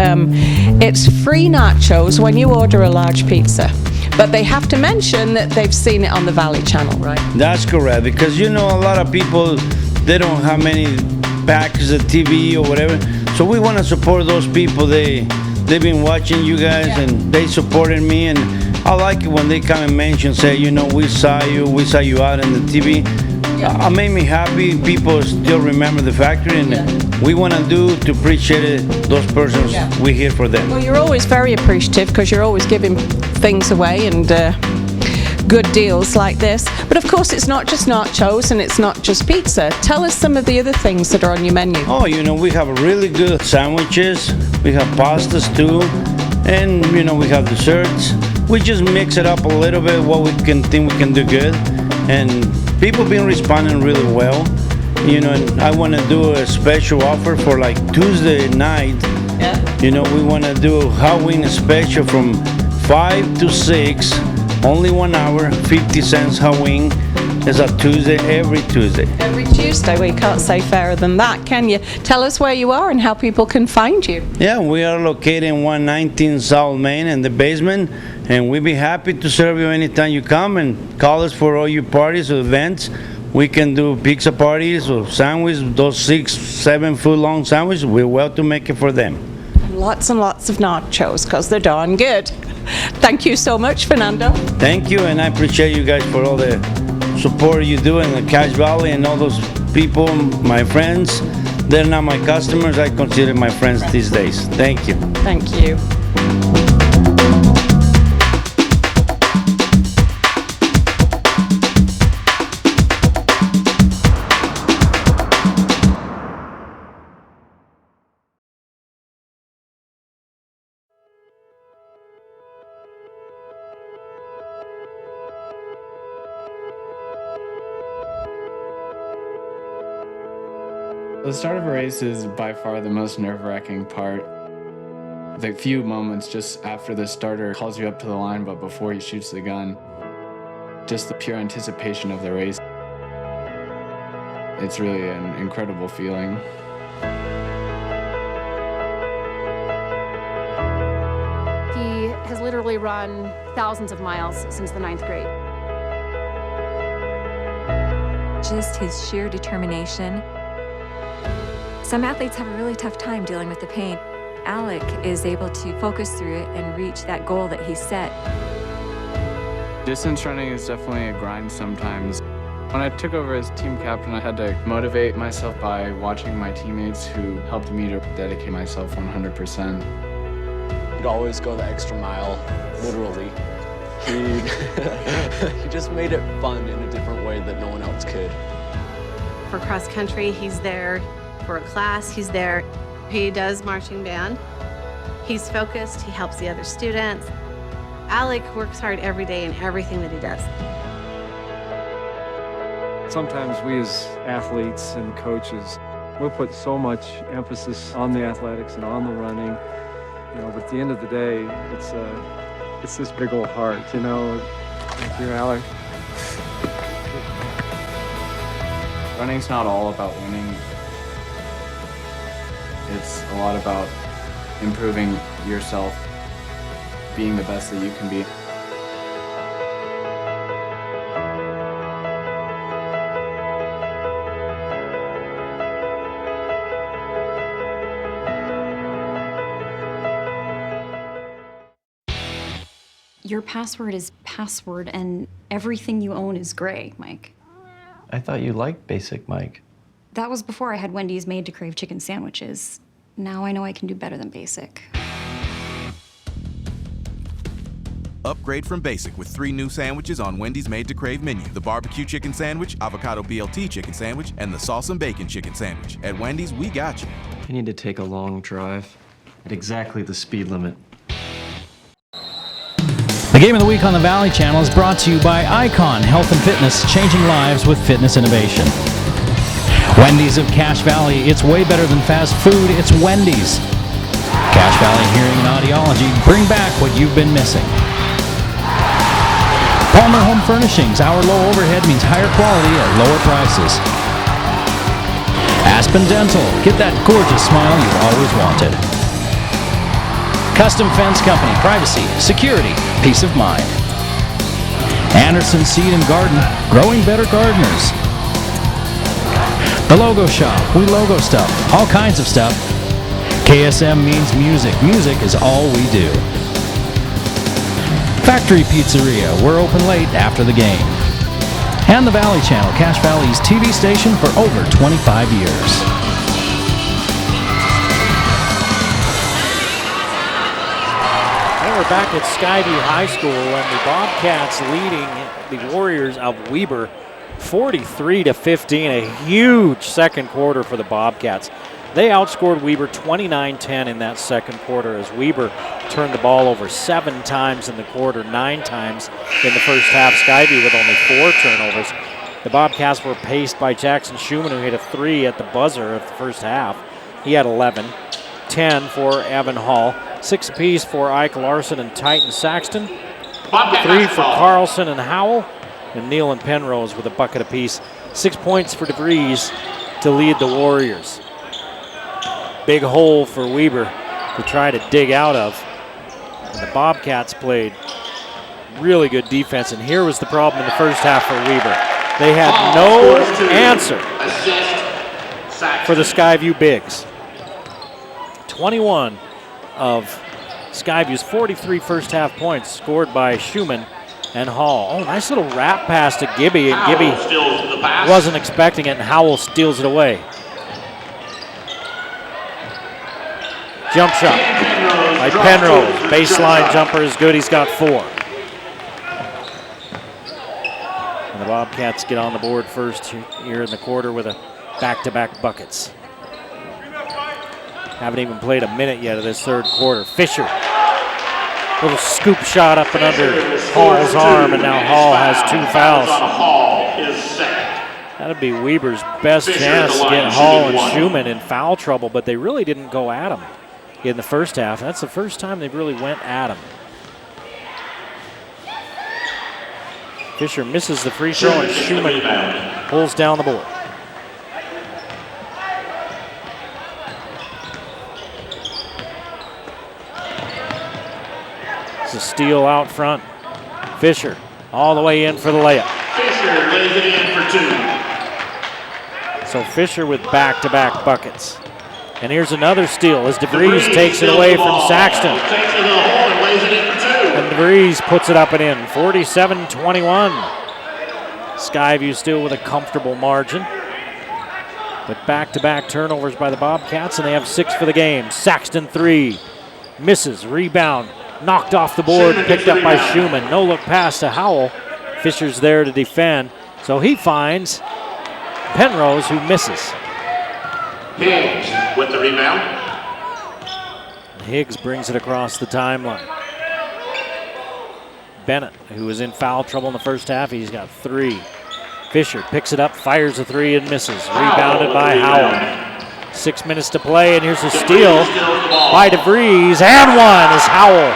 It's free nachos when you order a large pizza. But they have to mention that they've seen it on the Valley Channel, right? That's correct, because you know a lot of people, they don't have many packs of TV or whatever, so So we want to support those people. They've been watching you guys and they supported me, and I like it when they come and mention, say, you know, we saw you out in the TV. It made me happy. People still remember the factory, and we want to do to appreciate those persons. We're here for them. Well, you're always very appreciative because you're always giving things away and good deals like this. But of course, it's not just nachos and it's not just pizza. Tell us some of the other things that are on your menu. Oh, you know, we have really good sandwiches. We have pastas too, and you know, we have desserts. We just mix it up a little bit what we can think we can do good, and people been responding really well. You know, and I want to do a special offer for like Tuesday night. You know, we want to do Halloween special from 5 to 6, only 1 hour, 50 cents Halloween. It's a Tuesday, every Tuesday. Every Tuesday. Well, you can't say fairer than that, can you? Tell us where you are and how people can find you. Yeah, we are located in 119 South Main in the basement, and we'd be happy to serve you anytime you come and call us for all your parties or events. We can do pizza parties or sandwiches, those 6-7 foot long sandwiches. We're well to make it for them. Lots and lots of nachos because they're darn good. Thank you so much, Fernando. Thank you, and I appreciate you guys for all the support you do in the Cache Valley, and all those people, my friends. They're not my customers. I consider my friends these days. Thank you. Thank you. The start of a race is by far the most nerve-wracking part. The few moments just after the starter calls you up to the line, but before he shoots the gun. Just the pure anticipation of the race. It's really an incredible feeling. He has literally run thousands of miles since the 9th grade. Just his sheer determination. Some athletes have a really tough time dealing with the pain. Alec is able to focus through it and reach that goal that he set. Distance running is definitely a grind sometimes. When I took over as team captain, I had to motivate myself by watching my teammates who helped me to dedicate myself 100%. He'd always go the extra mile, literally. He just made it fun in a different way that no one else could. For cross country, he's there. For a class, he's there. He does marching band. He's focused, he helps the other students. Alec works hard every day in everything that he does. Sometimes we as athletes and coaches, we'll put so much emphasis on the athletics and on the running, you know, but at the end of the day, it's this big old heart, you know. Thank you, Alec. Running's not all about winning. It's a lot about improving yourself, being the best that you can be. Your password is password, and everything you own is gray, Mike. I thought you liked Basic, Mike. That was before I had Wendy's made to crave chicken sandwiches. Now I know I can do better than Basic. Upgrade from Basic with 3 new sandwiches on Wendy's Made to Crave menu. The barbecue chicken sandwich, avocado BLT chicken sandwich, and the sauce and bacon chicken sandwich. At Wendy's, we got you. You need to take a long drive at exactly the speed limit. The Game of the Week on the Valley Channel is brought to you by Icon Health and Fitness, changing lives with fitness innovation. Wendy's of Cache Valley, it's way better than fast food, it's Wendy's. Cache Valley Hearing and Audiology, bring back what you've been missing. Palmer Home Furnishings, our low overhead means higher quality at lower prices. Aspen Dental, get that gorgeous smile you've always wanted. Custom Fence Company, privacy, security, peace of mind. Anderson Seed and Garden, growing better gardeners. The Logo Shop, we logo stuff, all kinds of stuff. KSM means music. Music is all we do. Factory Pizzeria, we're open late after the game. And the Valley Channel, Cache Valley's TV station for over 25 years. And we're back at Skyview High School, and the Bobcats leading the Warriors of Weber 43-15, a huge second quarter for the Bobcats. They outscored Weber 29-10 in that second quarter as Weber turned the ball over 7 times in the quarter, 9 times in the first half. Skyview with only 4 turnovers. The Bobcats were paced by Jackson Schumann, who hit a 3 at the buzzer of the first half. He had 11, 10 for Evan Hall, 6 apiece for Ike Larson and Titan Saxton, 3 for Carlson and Howell, and Neal and Penrose with a bucket apiece. 6 points for DeVries to lead the Warriors. Big hole for Weber to try to dig out of. And the Bobcats played really good defense, and here was the problem in the first half for Weber. They had no answer for the Skyview bigs. 21 of Skyview's 43 first half points scored by Schumann and Hall. Oh, nice little wrap pass to Gibby, and Gibby wasn't expecting it, and Howell steals it away. Jump shot by Penrose. Baseline jumper is good. He's got 4. And the Bobcats get on the board first here in the quarter with a back-to-back buckets. Haven't even played a minute yet of this third quarter. Fisher, little scoop shot up and under Hall's arm, and now Hall has 2 fouls. That'd be Weber's best chance to get Hall and Schumann in foul trouble, but they really didn't go at him in the first half. That's the first time they really went at him. Fisher misses the free throw, and Schumann pulls down the board. It's a steal out front. Fisher all the way in for the layup. Fisher lays it in for 2. So Fisher with back-to-back buckets. And here's another steal as DeVries takes it away from Saxton. Takes it to the hole and lays it in for 2. And DeVries puts it up and in, 47-21. Skyview still with a comfortable margin. But back-to-back turnovers by the Bobcats, and they have 6 for the game. Saxton 3, misses, rebound, knocked off the board, picked up by Schumann. No look pass to Howell. Fisher's there to defend, so he finds Penrose, who misses. Higgs with the rebound. Higgs brings it across the timeline. Bennett, who was in foul trouble in the first half, he's got 3. Fisher picks it up, fires a 3 and misses. Rebounded by Howell. 6 minutes to play, and here's a steal by DeVries, and one is Howell.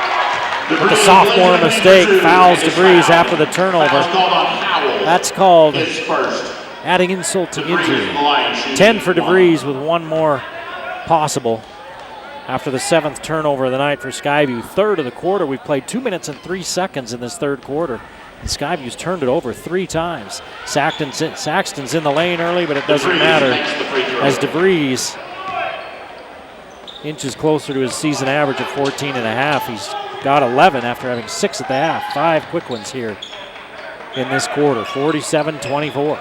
With the sophomore mistake, fouls DeVries after the turnover. That's called adding insult to injury. 10 for DeVries with 1 more possible after the 7th turnover of the night for Skyview. Third of the quarter. We've played 2 minutes and 3 seconds in this third quarter. And Skyview's turned it over 3 times. Saxton's in the lane early, but it doesn't matter as DeVries inches closer to his season average of 14.5. He's got 11 after having 6 at the half. 5 quick ones here in this quarter. 47-24.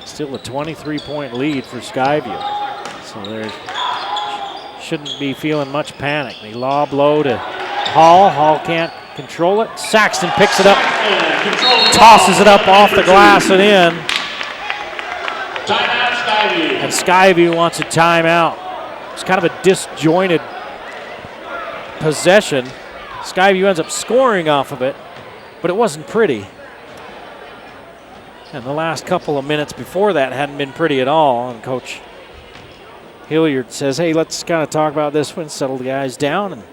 Still a 23-point lead for Skyview. So there shouldn't be feeling much panic. They lob low to Hall. Hall can't control it. Saxton picks it up, tosses it up off the glass and in. And Skyview wants a timeout. It's kind of a disjointed possession. Skyview ends up scoring off of it, but it wasn't pretty. And the last couple of minutes before that hadn't been pretty at all. And Coach Hilliard says, hey, let's kind of talk about this one, settle the guys down, and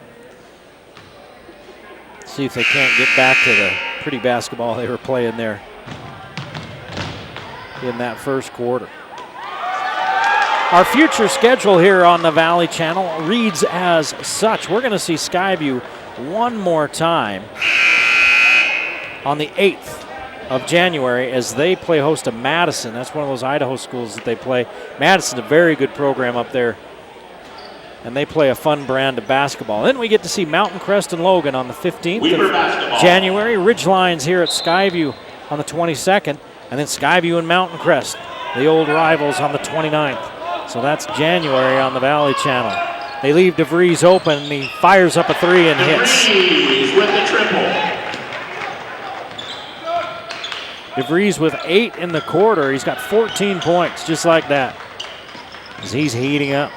see if they can't get back to the pretty basketball they were playing there in that first quarter. Our future schedule here on the Valley Channel reads as such. We're going to see Skyview one more time on the 8th of January as they play host to Madison. That's one of those Idaho schools that they play. Madison's a very good program up there, and they play a fun brand of basketball. Then we get to see Mountain Crest and Logan on the 15th of January. Ridgelines here at Skyview on the 22nd, and then Skyview and Mountain Crest, the old rivals, on the 29th. So that's January on the Valley Channel. They leave DeVries open, and he fires up a three and hits. DeVries with the triple. DeVries with 8 in the quarter. He's got 14 points, just like that, as he's heating up.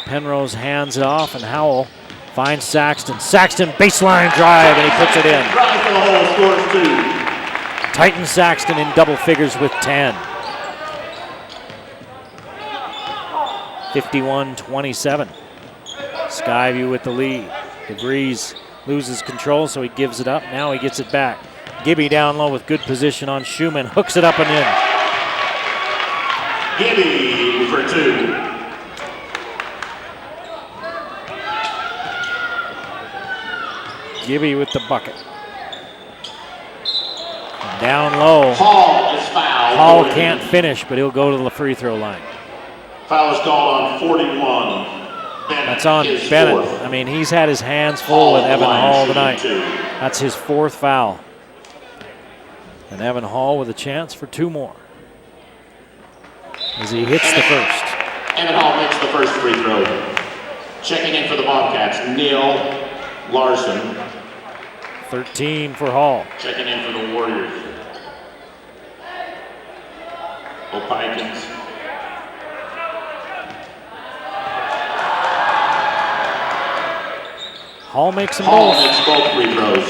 Penrose hands it off, and Howell finds Saxton. Saxton baseline drive, and he puts it in. Drive to the hole, scores 2. Titan Saxton in double figures with 10. 51-27. Skyview with the lead. DeVries loses control, so he gives it up. Now he gets it back. Gibby down low with good position on Schumann. Hooks it up and in. Gibby for 2. Gibby with the bucket. And down low. Hall is fouled. Hall can't finish, but he'll go to the free throw line. Foul is called on 41. That's on Bennett. I mean, he's had his hands full with Evan Hall tonight. That's his 4th foul. And Evan Hall with a chance for 2 more as he hits the first. Evan Hall makes the first free throw. Checking in for the Bobcats, Neil Larson. 13 for Hall. Checking in for the Warriors, O'Pikins. Hall makes them Hall both. makes both free throws.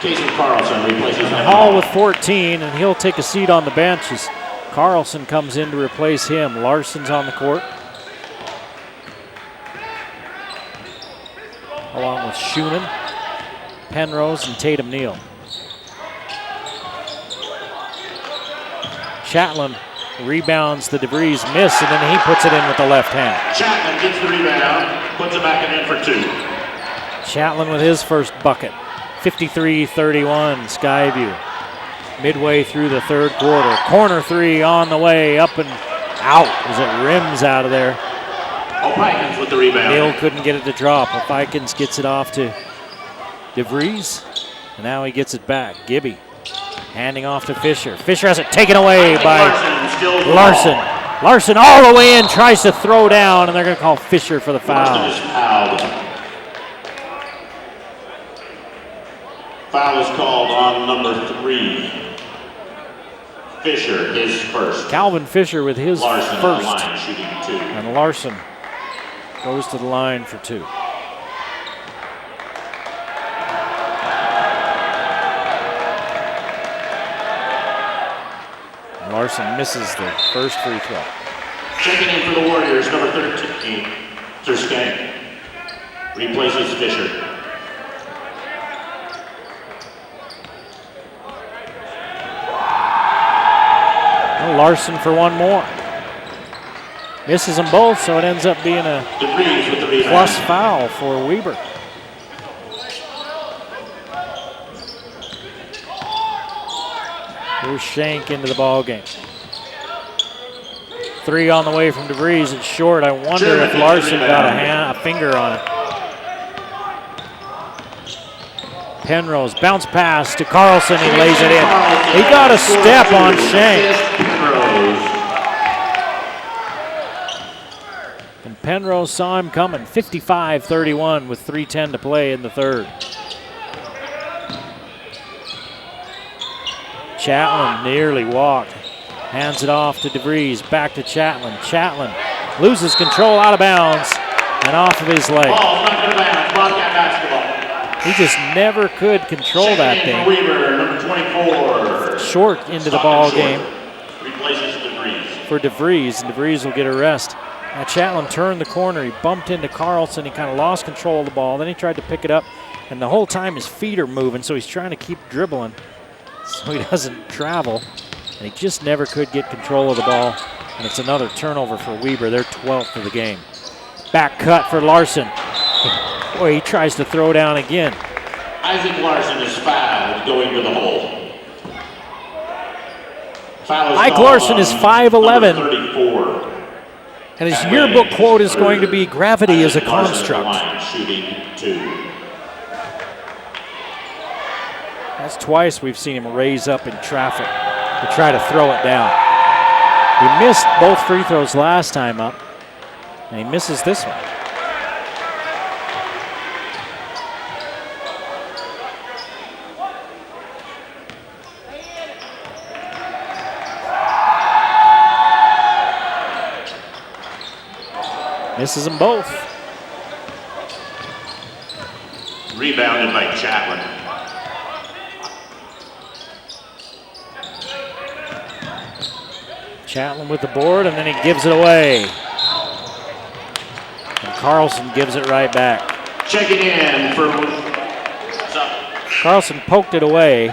Jason Carlson replaces Evan Hall with 14, and he'll take a seat on the bench as Carlson comes in to replace him. Larson's on the court, along with Schumann, Penrose, and Tatum Neal. Chatelain rebounds the DeVries miss, and then he puts it in with the left hand. Chapman gets the rebound, puts it back in for 2. Chatelain with his first bucket. 53-31 Skyview. Midway through the third quarter. Corner three on the way, up and out as it rims out of there. O'Pikins with the rebound. Neal couldn't get it to drop. O'Pikins gets it off to DeVries, and now he gets it back. Gibby handing off to Fisher. Fisher has it taken away by Larson. Larson all the way in, tries to throw down, and they're going to call Fisher for the foul. Foul is called on number 3. Fisher, his first. Calvin Fisher with his Larson first. On the line, shooting 2. And Larson goes to the line for 2. Larson misses the first free throw. Checking in for the Warriors, number 13, Terskank. Replaces Fisher. Larson for 1 more. Misses them both, so it ends up being a plus foul for Weber. Here's Shank into the ball game. 3 on the way from DeVries. It's short. I wonder if Larson got a finger on it. Penrose, bounce pass to Carlson, he lays it in. He got a step on Shank. And Penrose saw him coming, 55-31 with 3:10 to play in the third. Chatelain nearly walked. Hands it off to DeVries, back to Chatelain. Chatelain loses control out of bounds and off of his leg. He just never could control that thing. Weaver, number 24. Short into the ball game Replaces DeVries. for DeVries, and DeVries will get a rest. Now Chatelain turned the corner. He bumped into Carlson. He kind of lost control of the ball. Then he tried to pick it up, and the whole time his feet are moving, so he's trying to keep dribbling so he doesn't travel, and he just never could get control of the ball, and it's another turnover for Weber. They're 12th of the game. Back cut for Larson. Boy, he tries to throw down again. Isaac Larson is fouled going to the hole. Ike Larson is 5'11", and his yearbook quote is going to be, "Gravity is a construct." Shooting 2. That's twice we've seen him raise up in traffic to try to throw it down. He missed both free throws last time up, and he misses this one. Misses them both. Rebounded by Chaplin. Chaplin with the board, and then he gives it away. And Carlson gives it right back. Checking in for Carlson poked it away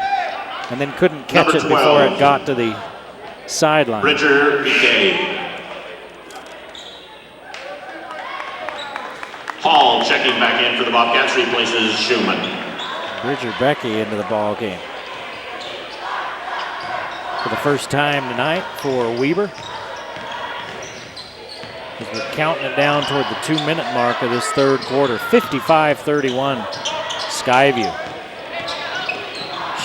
and then couldn't catch Number it before 12. it got to the sideline. Bridger BK. Hall checking back in for the Bobcats, replaces Schumann. Bridger Becky into the ball game. For the first time tonight for Weber. As we're counting it down toward the 2-minute mark of this third quarter. 55-31, Skyview.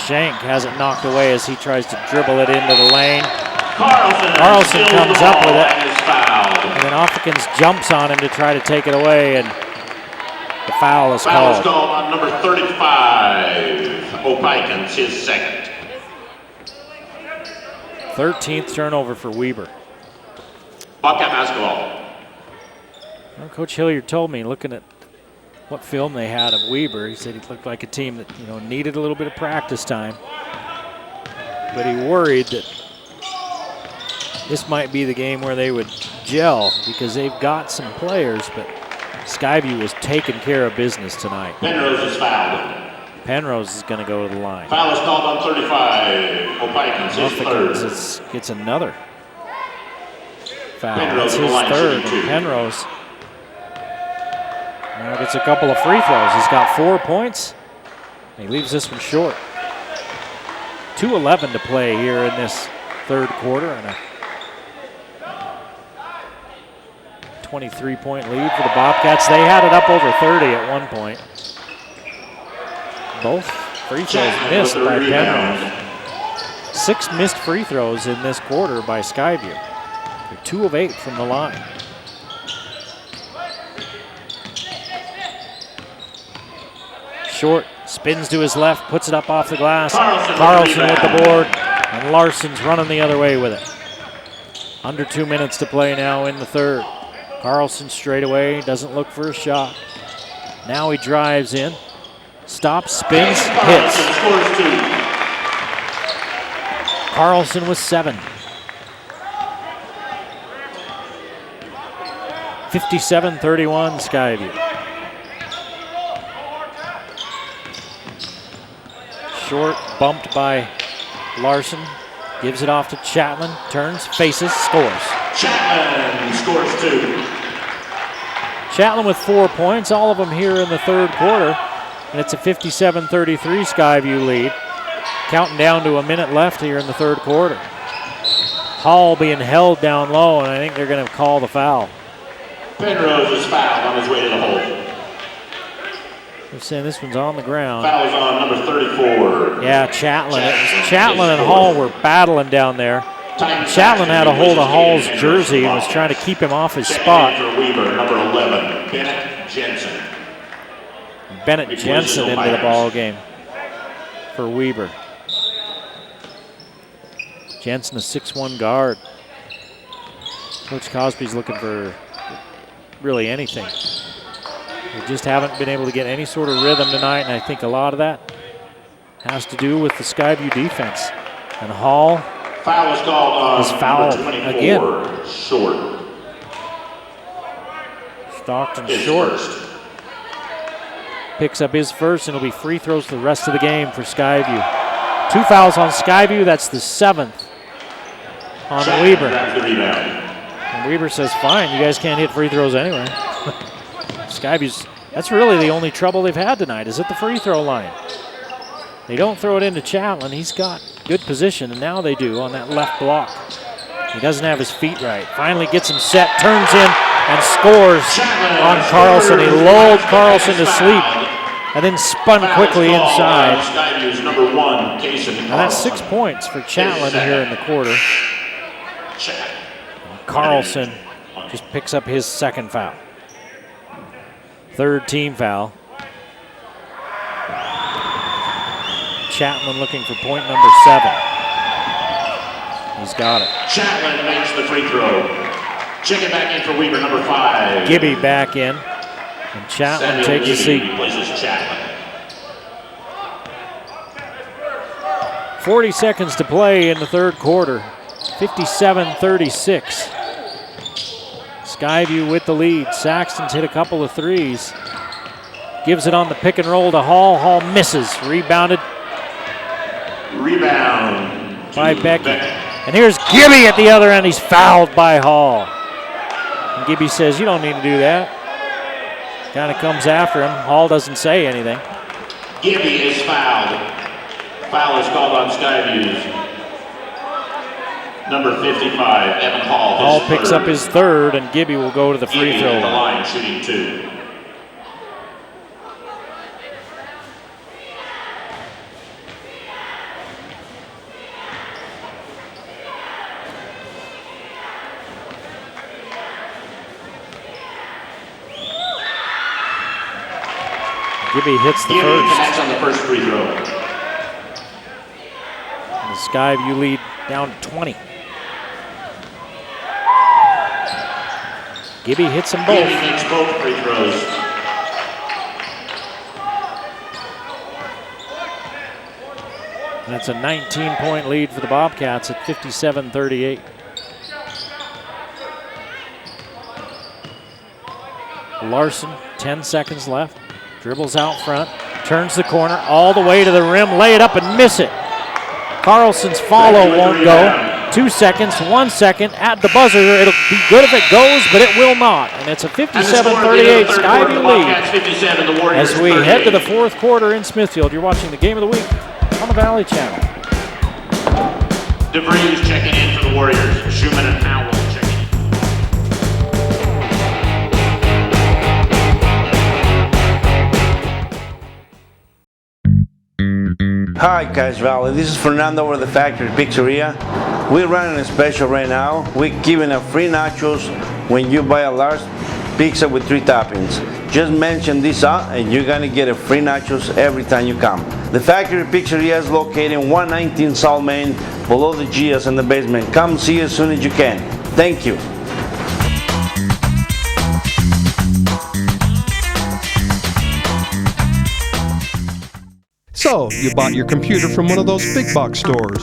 Shank has it knocked away as he tries to dribble it into the lane. Carlson comes up with it. And then Offekins jumps on him to try to take it away, and the foul is Foul is called. called on number 35, Opikins, his second. 13th turnover for Weber. Bobcat basketball. Well, Coach Hilliard told me, looking at what film they had of Weber, he said he looked like a team that needed a little bit of practice time. But he worried that this might be the game where they would gel because they've got some players, but Skyview was taking care of business tonight. Penrose is fouled. Penrose is going to go to the line. Foul is called on 35, Opikins, his third. Offekins gets another foul. Penrose That's to the his line, third, shooting and 2. Penrose now gets a couple of free throws. He's got 4 points. He leaves this one short. 2:11 to play here in this third quarter, and a 23-point lead for the Bobcats. They had it up over 30 at one point. Both free throws missed by Penrose. 6 missed free throws in this quarter by Skyview. They're 2 of 8 from the line. Short, spins to his left, puts it up off the glass. Carlson with the board, and Larson's running the other way with it. Under 2 minutes to play now in the third. Carlson straight away, doesn't look for a shot. Now he drives in, stops, spins, hits. Carlson with 7. 57-31 Skyview. Short, bumped by Larson. Gives it off to Chapman, turns, faces, scores. Chapman scores 2. Chatelain with 4 points, all of them here in the third quarter. And it's a 57-33 Skyview lead. Counting down to a minute left here in the third quarter. Hall being held down low, and I think they're going to call the foul. Penrose is fouled on his way to the hole. They're saying this one's on the ground. Foul is on number 34. Yeah, Chatelain. Chatelain and Hall were battling down there. Chatelain had a hold of Hall's jersey and was trying to keep him off his spot. For Weber, number 11, Bennett Jensen. Bennett Jensen into the ball game for Weber. Jensen, a 6'1" guard. Coach Cosby's looking for really anything. They just haven't been able to get any sort of rhythm tonight, and I think a lot of that has to do with the Skyview defense. And Hall foul is called is fouled again. Short. Stockton Short picks up his first, and it'll be free throws for the rest of the game for Skyview. 2 fouls on Skyview. That's the 7th on Weber. And Weber says, fine, you guys can't hit free throws anyway. Skyview's, that's really the only trouble they've had tonight, is at the free throw line. They don't throw it into Chatelain. He's got good position, and now they do on that left block. He doesn't have his feet right. Finally gets him set, turns in, and scores on Carlson. He lulled Carlson to sleep and then spun quickly inside. And that's 6 points for Chatelain here in the quarter. And Carlson just picks up his second foul. Third team foul. Chatelain looking for point number 7. He's got it. Chatelain makes the free throw. Check it back in for Weaver, number 5. Gibby back in. And Chatelain takes a seat. Replaces Chatelain. 40 seconds to play in the third quarter. 57-36. Skyview with the lead. Saxton's hit a couple of threes. Gives it on the pick and roll to Hall. Hall misses. Rebounded by Becky. And here's Gibby at the other end. He's fouled by Hall. And Gibby says, you don't need to do that. Kind of comes after him. Hall doesn't say anything. Gibby is fouled. Foul is called on Skyview's number 55, Evan Hall. Hall picks up his third, and Gibby will go to the free throw line. Shooting 2. Gibby hits the first. Connects on the first free throw. And the Skyview lead down to 20. Gibby hits them both. Gibby makes both free throws. And it's a 19-point lead for the Bobcats at 57-38. Larson, 10 seconds left. Dribbles out front, turns the corner all the way to the rim, lay it up and miss it. Carlson's follow won't go. 2 seconds, 1 second at the buzzer. It'll be good if it goes, but it will not. And it's a 57-38 Skyview lead. As we head to the fourth quarter in Smithfield, you're watching the Game of the Week on the Valley Channel. DeVries checking in for the Warriors. Schumann and Howell checking in. Hi, Cache Valley. This is Fernando over the Factory Pizzeria. We're running a special right now. We're giving out free nachos when you buy a large pizza with 3 toppings. Just mention this out and you're gonna get a free nachos every time you come. The Factory Pizzeria is located in 119 South Main, below the Gias in the basement. Come see us as soon as you can. Thank you. So, you bought your computer from one of those big box stores,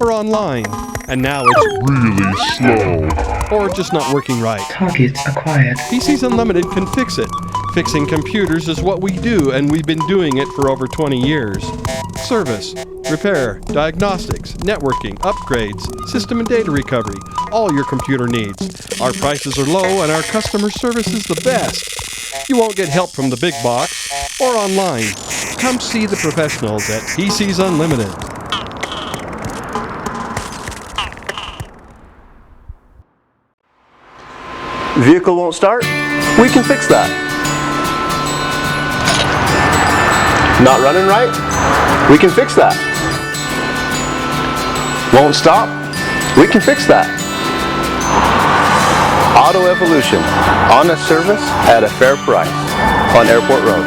or online, and now it's really slow, or just not working right. Target acquired. PCs Unlimited can fix it. Fixing computers is what we do, and we've been doing it for over 20 years. Service, repair, diagnostics, networking, upgrades, system and data recovery, all your computer needs. Our prices are low, and our customer service is the best. You won't get help from the big box or online. Come see the professionals at PCs Unlimited. Vehicle won't start? We can fix that. Not running right? We can fix that. Won't stop? We can fix that. Auto Evolution, honest service at a fair price on Airport Road.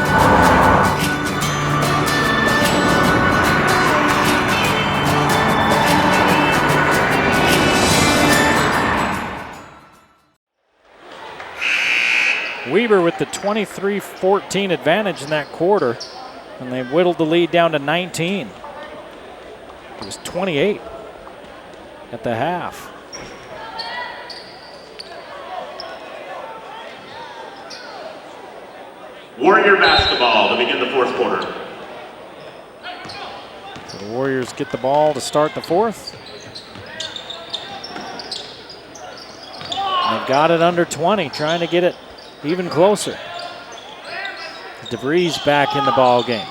Weber with the 23-14 advantage in that quarter, and they whittled the lead down to 19. It was 28 at the half. Warrior basketball to begin the fourth quarter. So the Warriors get the ball to start the fourth. And they've got it under 20, trying to get it even closer. DeVries back in the ball game.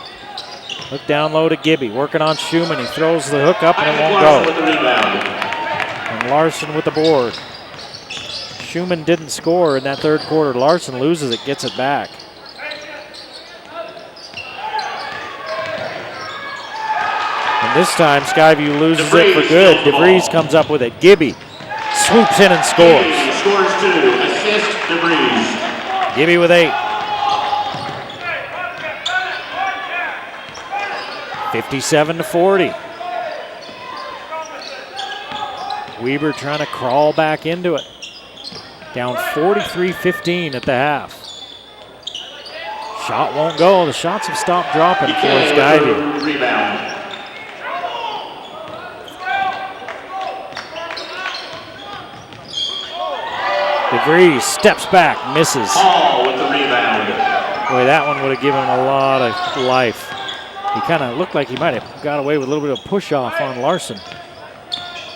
Look down low to Gibby, working on Schumann. He throws the hook up and it won't go. And Larson with the board. Schumann didn't score in that third quarter. Larson loses it, gets it back. And this time Skyview loses it for good. DeVries comes up with it. Gibby swoops in and scores. Gibby scores 2, assist DeVries. Gibby with 8. 57-40. Weber trying to crawl back into it. Down 43-15 at the half. Shot won't go. The shots have stopped dropping for Skyview. Rebound. DeVries steps back, misses. Hall with the rebound. Boy, that one would have given him a lot of life. He kind of looked like he might have got away with a little bit of push-off on Larson.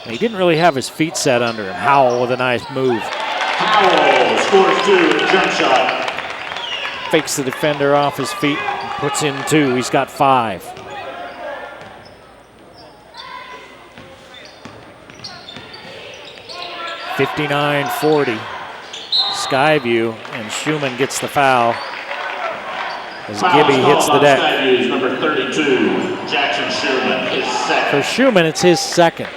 And he didn't really have his feet set under him. Howell with a nice move. Howell scores 2 with a jump shot. Fakes the defender off his feet, and puts in 2. He's got 5. $59-40. Skyview, and Schumann gets the foul as Gibby hits the deck. Skyview's number 32, Jackson Schumann, his second. For Schumann, it's his second.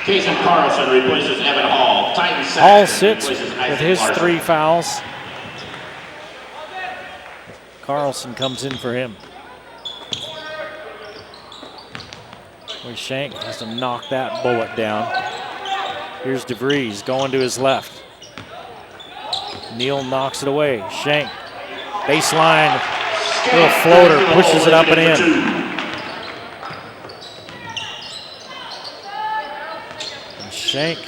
Kason Carlson replaces Evan Hall. Hall sits with his 3 fouls. Carlson comes in for him. Boy, Shank has to knock that bullet down. Here's DeVries going to his left. Neal knocks it away. Shank, baseline, little floater, pushes it up and in. And Shank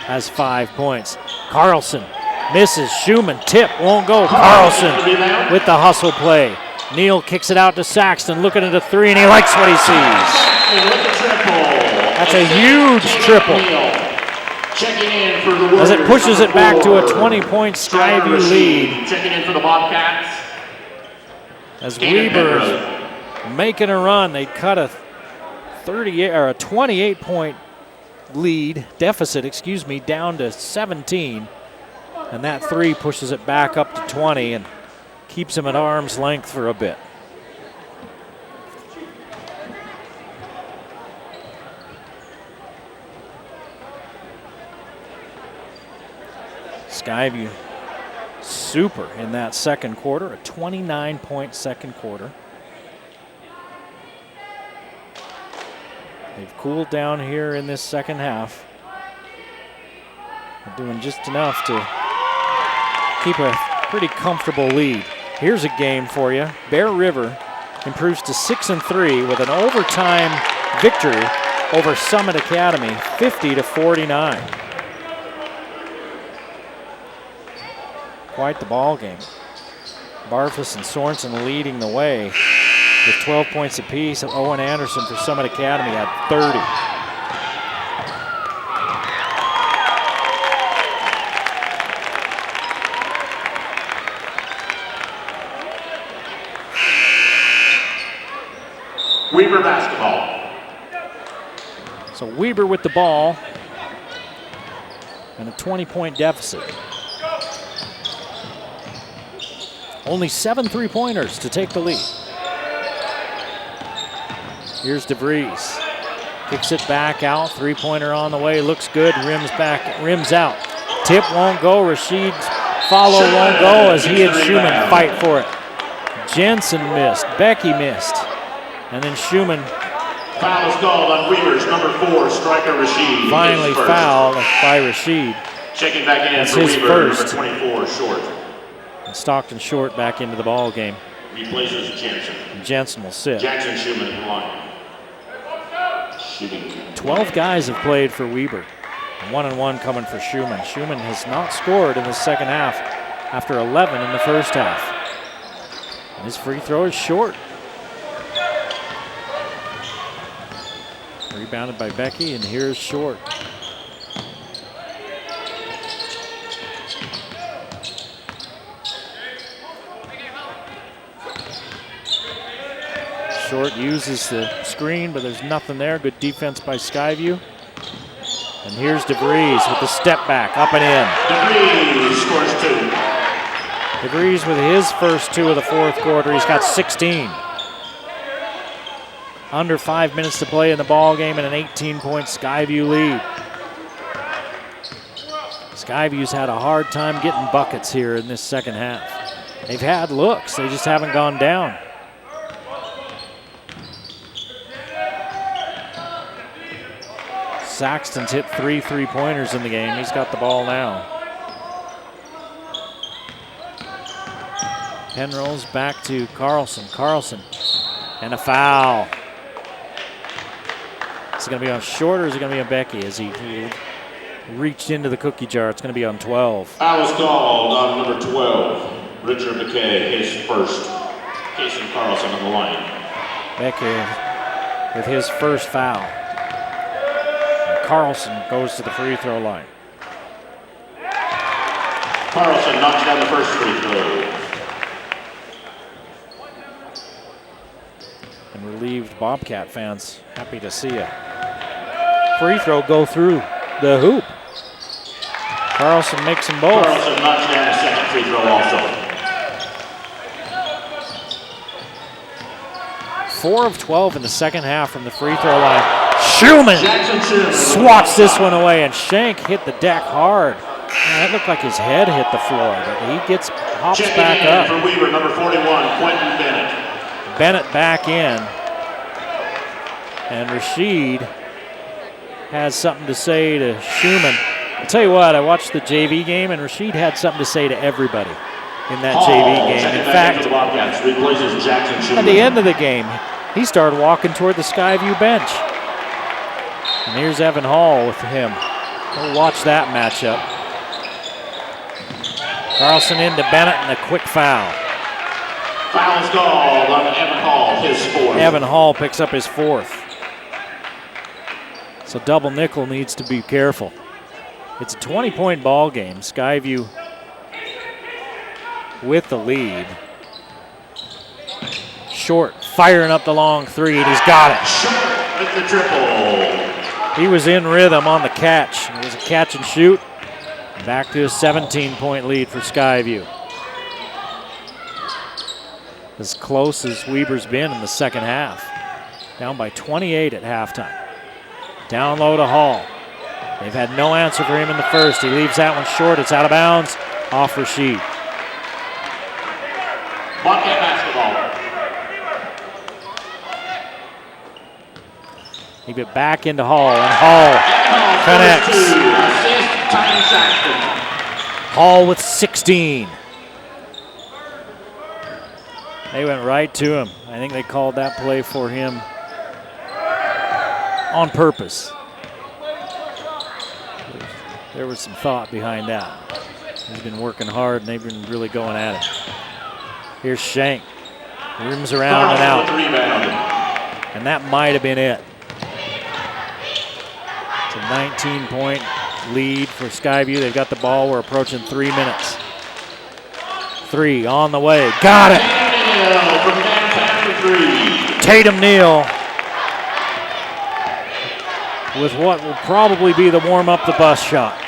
has 5 points. Carlson misses. Schumann, tip, won't go. Carlson with the hustle play. Neal kicks it out to Saxton, looking at a 3, and he likes what he sees. That's a huge triple. Checking in for the as it pushes it back to a 20-point Skyview lead. Checking in for the Bobcats. As Weber's making a run, they cut a 28-point lead deficit, down to 17, and that 3 pushes it back up to 20 and keeps him at arm's length for a bit. Skyview super in that second quarter, a 29-point second quarter. They've cooled down here in this second half. They're doing just enough to keep a pretty comfortable lead. Here's a game for you. Bear River improves to 6-3 with an overtime victory over Summit Academy, 50-49. Quite the ball game. Barfus and Sorensen leading the way with 12 points apiece. Owen Anderson for Summit Academy had 30. Weber basketball. So Weber with the ball and a 20-point deficit. Only 7 3-pointers to take the lead. Here's DeVries. Kicks it back out. 3-pointer on the way. Looks good. Rims out. Tip won't go. Rashid's follow won't go as he and Schumann fight for it. Jensen missed. Becky missed. And then Schumann. Foul is called on Weber's number 4 striker Rashid. Finally fouled by Rashid. Checking back in That's for his Weber, first. number 24 Short. Stockton Short back into the ball game. Replaces Jensen. Jensen will sit. Jackson Schumann in line. Shooting. 12 guys have played for Weber. 1-1 coming for Schumann. Schumann has not scored in the second half after 11 in the first half. And his free throw is short. Rebounded by Becky, and here's Short. Short uses the screen, but there's nothing there. Good defense by Skyview. And here's DeVries with the step back, up and in. DeVries scores 2. DeVries with his first 2 of the fourth quarter. He's got 16. Under 5 minutes to play in the ball game and an 18-point Skyview lead. Skyview's had a hard time getting buckets here in this second half. They've had looks, they just haven't gone down. Saxton's hit 3 3-pointers in the game. He's got the ball now. Penrose back to Carlson. Carlson and a foul. Is it going to be on Short or is it going to be on Becky as he reached into the cookie jar? It's going to be on 12. Foul is called on number 12. Richard McKay, his first. Casey Carlson on the line. Becky with his first foul. And Carlson goes to the free throw line. Carlson knocks down the first free throw. And relieved Bobcat fans, happy to see a free throw go through the hoop. Carlson makes them both. Carlson knocks down the second free throw also. 4 of 12 in the second half from the free throw line. Schumann swats this one away, and Shank hit the deck hard. Man, it looked like his head hit the floor, but he hops back up. For Weaver, number 41, Quentin Bennett. Bennett back in. And Rashid has something to say to Schumann. I'll tell you what, I watched the JV game, and Rashid had something to say to everybody in that JV game. In fact, at the end of the game, he started walking toward the Skyview bench. And here's Evan Hall with him. We'll watch that matchup. Carlson into Bennett and a quick foul. Foul is called on Evan Hall, his 4th. Evan Hall picks up his 4th. So double nickel needs to be careful. It's a 20-point ball game. Skyview with the lead. Short firing up the long 3, and he's got it. Short with the triple. He was in rhythm on the catch. It was a catch and shoot. Back to a 17-point lead for Skyview. As close as Weber's been in the second half. Down by 28 at halftime. Down low to Hall. They've had no answer for him in the first. He leaves that one short. It's out of bounds. Off Rashid. Bobcat basketball. He get back into Hall, and Hall connects. Hall with 16. They went right to him. I think they called that play for him on purpose. There was some thought behind that. He's been working hard, and they've been really going at it. Here's Shank. Rims around and out. And that might have been it. It's a 19-point lead for Skyview. They've got the ball. We're approaching 3 minutes. 3 on the way. Got it. Tatum Neal with what will probably be the warm-up the bus shot.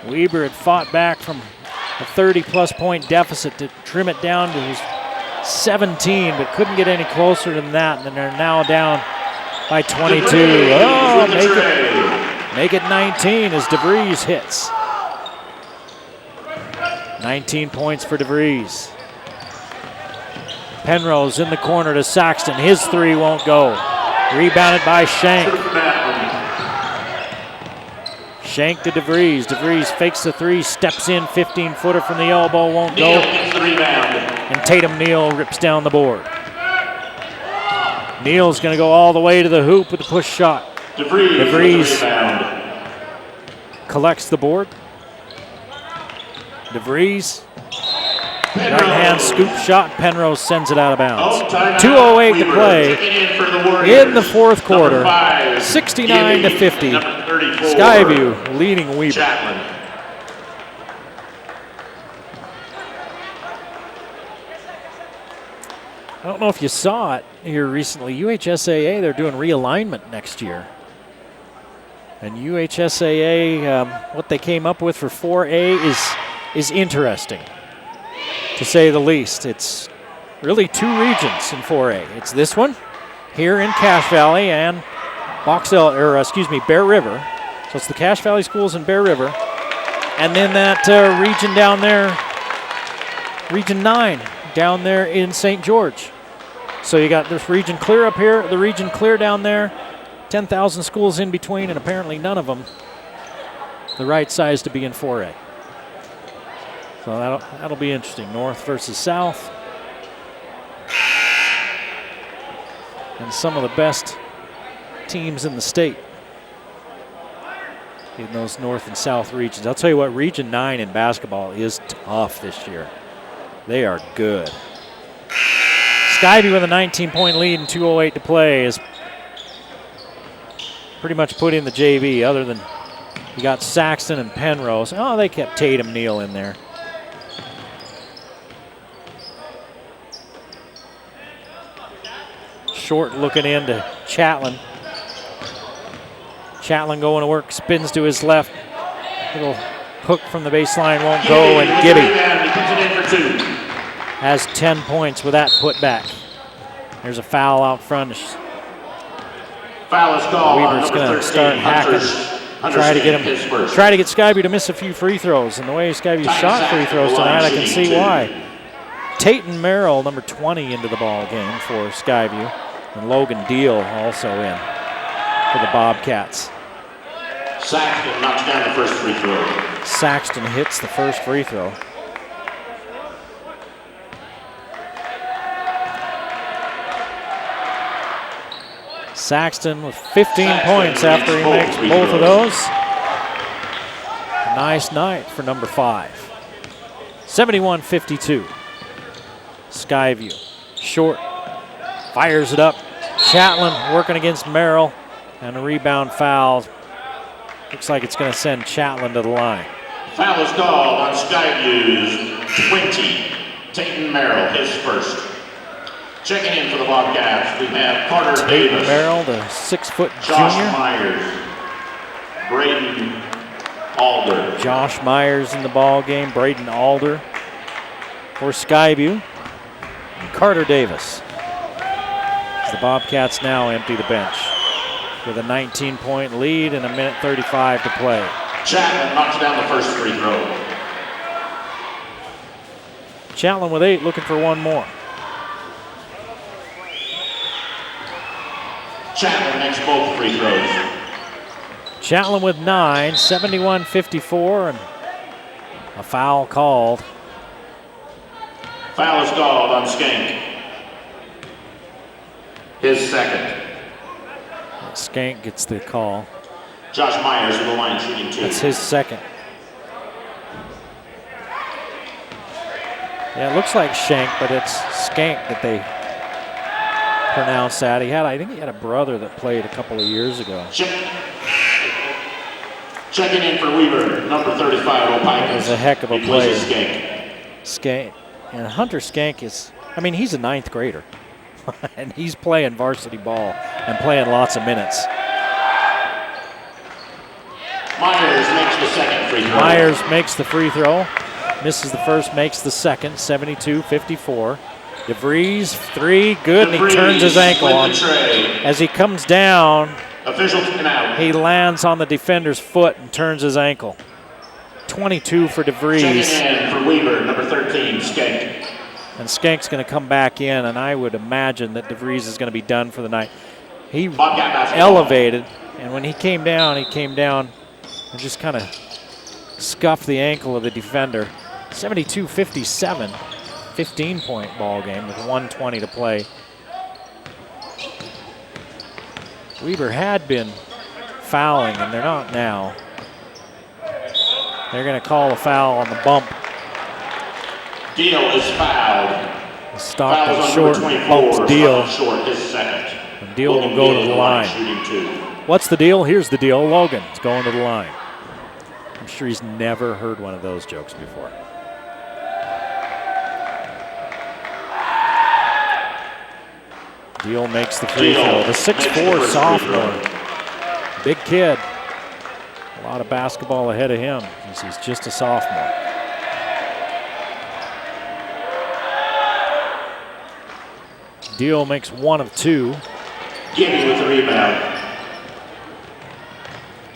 Weber had fought back from a 30-plus point deficit to trim it down to his 17, but couldn't get any closer than that, and they're now down by 22. Oh, make it 19 as DeVries hits. 19 points for DeVries. Penrose in the corner to Saxton. His 3 won't go. Rebounded by Shank. Shank to DeVries. DeVries fakes the 3, steps in, 15-footer from the elbow, won't go. And Tatum Neal rips down the board. Neal's going to go all the way to the hoop with a push shot. DeVries collects the board. DeVries, right-hand scoop shot. Penrose sends it out of bounds. 2:08 to play in the fourth quarter. 69-50. Skyview leading Weber. I don't know if you saw it here recently. UHSAA, they're doing realignment next year. And UHSAA, what they came up with for 4A is interesting, to say the least. It's really 2 regions in 4A. It's this one here in Cache Valley and Bear River. So it's the Cache Valley schools in Bear River. And then that region down there, Region 9, down there in St. George. So you got this region clear up here, the region clear down there, 10,000 schools in between, and apparently none of them the right size to be in 4A. So that'll be interesting. North versus South. And some of the best teams in the state in those North and South regions. I'll tell you what, Region 9 in basketball is tough this year. They are good. Skyview with a 19-point lead and 2:08 to play is pretty much put in the JV, other than you got Saxton and Penrose. Oh, they kept Tatum Neal in there. Short looking into Chatelain. Chatelain going to work, spins to his left. Little hook from the baseline won't go, and Gibby has 10 points with that put back. There's a foul out front. Foul is called. Weaver's going to start hacking. Try to get Skyview to miss a few free throws. And the way Skyview shot free throws tonight, I can see why. Tatum Merrill, number 20, into the ball game for Skyview. And Logan Deal also in for the Bobcats. Saxton knocks down the first free throw. Saxton hits the first free throw. Saxton with 15 points after he makes both of those. A nice night for number 5. 71-52. Skyview. Short. Fires it up. Chatelain working against Merrill. And a rebound foul. Looks like it's going to send Chatelain to the line. Foul is called on Skyview's 20. Tatum Merrill, his first. Checking in for the Bobcats, we have Carter Davis. Merrill, the 6-foot Josh junior. Myers. Braden Alder. Josh Myers in the ball game. Braden Alder for Skyview. And Carter Davis. The Bobcats now empty the bench with a 19-point lead and a minute 35 to play. Chatelain knocks down the first free throw. Chatelain with 8, looking for one more. Chatelain makes both free throws. Chatelain with 9, 71-54, and a foul called. Foul is called on Skank. His second. Skank gets the call. Josh Myers with the line shooting 2. That's his second. Yeah, it looks like Shank, but it's Skank that they pronounce that. I think he had a brother that played a couple of years ago. Checking in for Weaver, number 35, Opikins. He's a heck of a player. Skank. Skank. And Hunter Skank is, he's a 9th grader. And he's playing varsity ball and playing lots of minutes. Myers makes the second free throw. Myers makes the free throw. Misses the first, makes the second. 72-54. DeVries, 3, good, and he turns his ankle on. As he comes down, Official timeout. He lands on the defender's foot and turns his ankle. 22 for DeVries. Checking in for Weaver, number 13, Skank. And Skank's going to come back in, and I would imagine that DeVries is going to be done for the night. He elevated, and when he came down and just kind of scuffed the ankle of the defender. 72-57, 15-point ball game with 1:20 to play. Weaver had been fouling, and they're not now. They're going to call a foul on the bump. Deal is fouled. Stockton short, bumps Deal. Short, his second. And Deal will go to the line. What's the deal? Here's the deal. Logan's going to the line. I'm sure he's never heard one of those jokes before. Deal makes the free throw. The 6'4" sophomore. Big kid. A lot of basketball ahead of him because he's just a sophomore. Deal makes 1 of 2. Gibby with the rebound.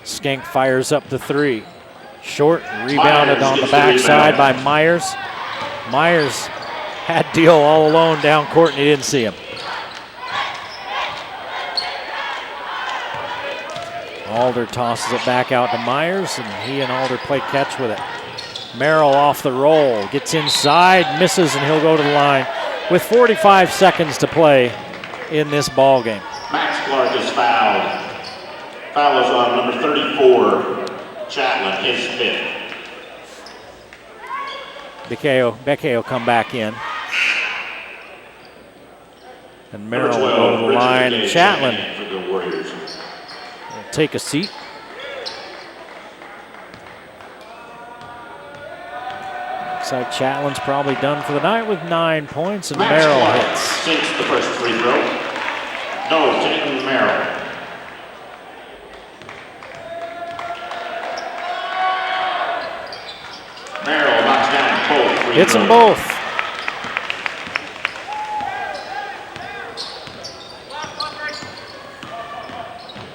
Skank fires up the 3. Short, rebounded on the backside by Myers. Myers had Deal all alone down court and he didn't see him. Alder tosses it back out to Myers, and he and Alder play catch with it. Merrill off the roll, gets inside, misses, and he'll go to the line with 45 seconds to play in this ball game. Max Clark is fouled. Foul is on number 34, Chatelain, his 5th. Becchio come back in. And Merrill will go to the line, and Chatelain for the Warriors. will take a seat. Looks like Chatelain's probably done for the night with 9 points, and Merrill hits. Sinks the first free throw. No, taking Merrill. Merrill knocks down both free Hits them throws. both.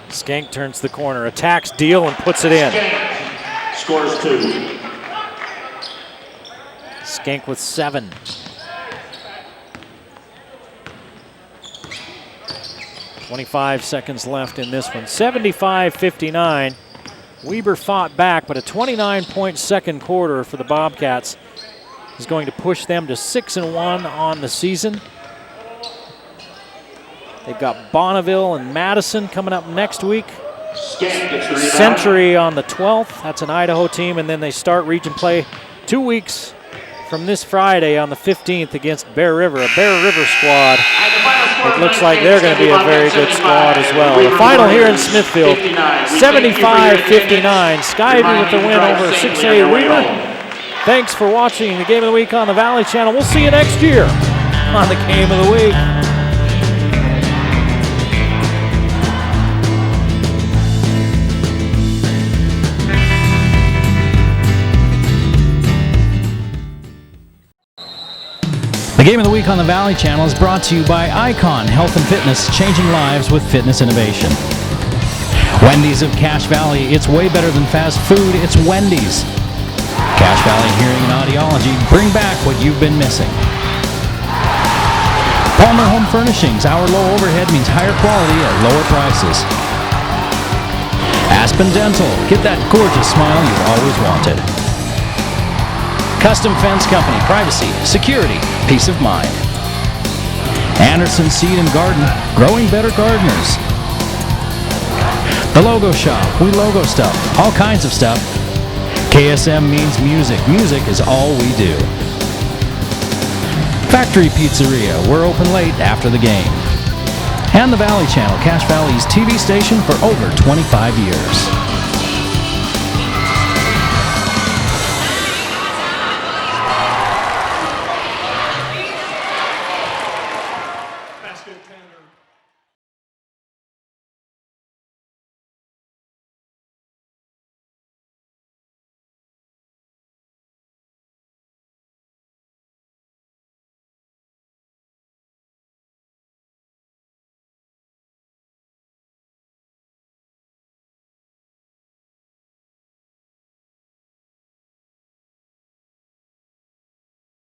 Skank turns the corner, attacks Deal and puts it in. Skank scores 2. Skank with 7. .25 seconds left in this one. 75-59. Weber fought back, but a 29-point second quarter for the Bobcats is going to push them to 6-1 on the season. They've got Bonneville and Madison coming up next week. Century on the 12th. That's an Idaho team, and then they start region play 2 weeks from this Friday on the 15th against Bear River, a Bear River squad. It looks like they're going to be a very good squad as well. The final here in Smithfield, 75-59. Skyview with the win over 6A Weber. Thanks for watching the Game of the Week on the Valley Channel. We'll see you next year on the Game of the Week. The Game of the Week on the Valley Channel is brought to you by Icon Health and Fitness, changing lives with fitness innovation. Wendy's of Cache Valley, it's way better than fast food, it's Wendy's. Cache Valley Hearing and Audiology, bring back what you've been missing. Palmer Home Furnishings, our low overhead means higher quality at lower prices. Aspen Dental, get that gorgeous smile you've always wanted. Custom Fence Company, privacy, security, peace of mind. Anderson Seed and Garden, growing better gardeners. The Logo Shop, we logo stuff, all kinds of stuff. KSM means music. Music is all we do. Factory Pizzeria, we're open late after the game. And the Valley Channel, Cache Valley's TV station for over 25 years.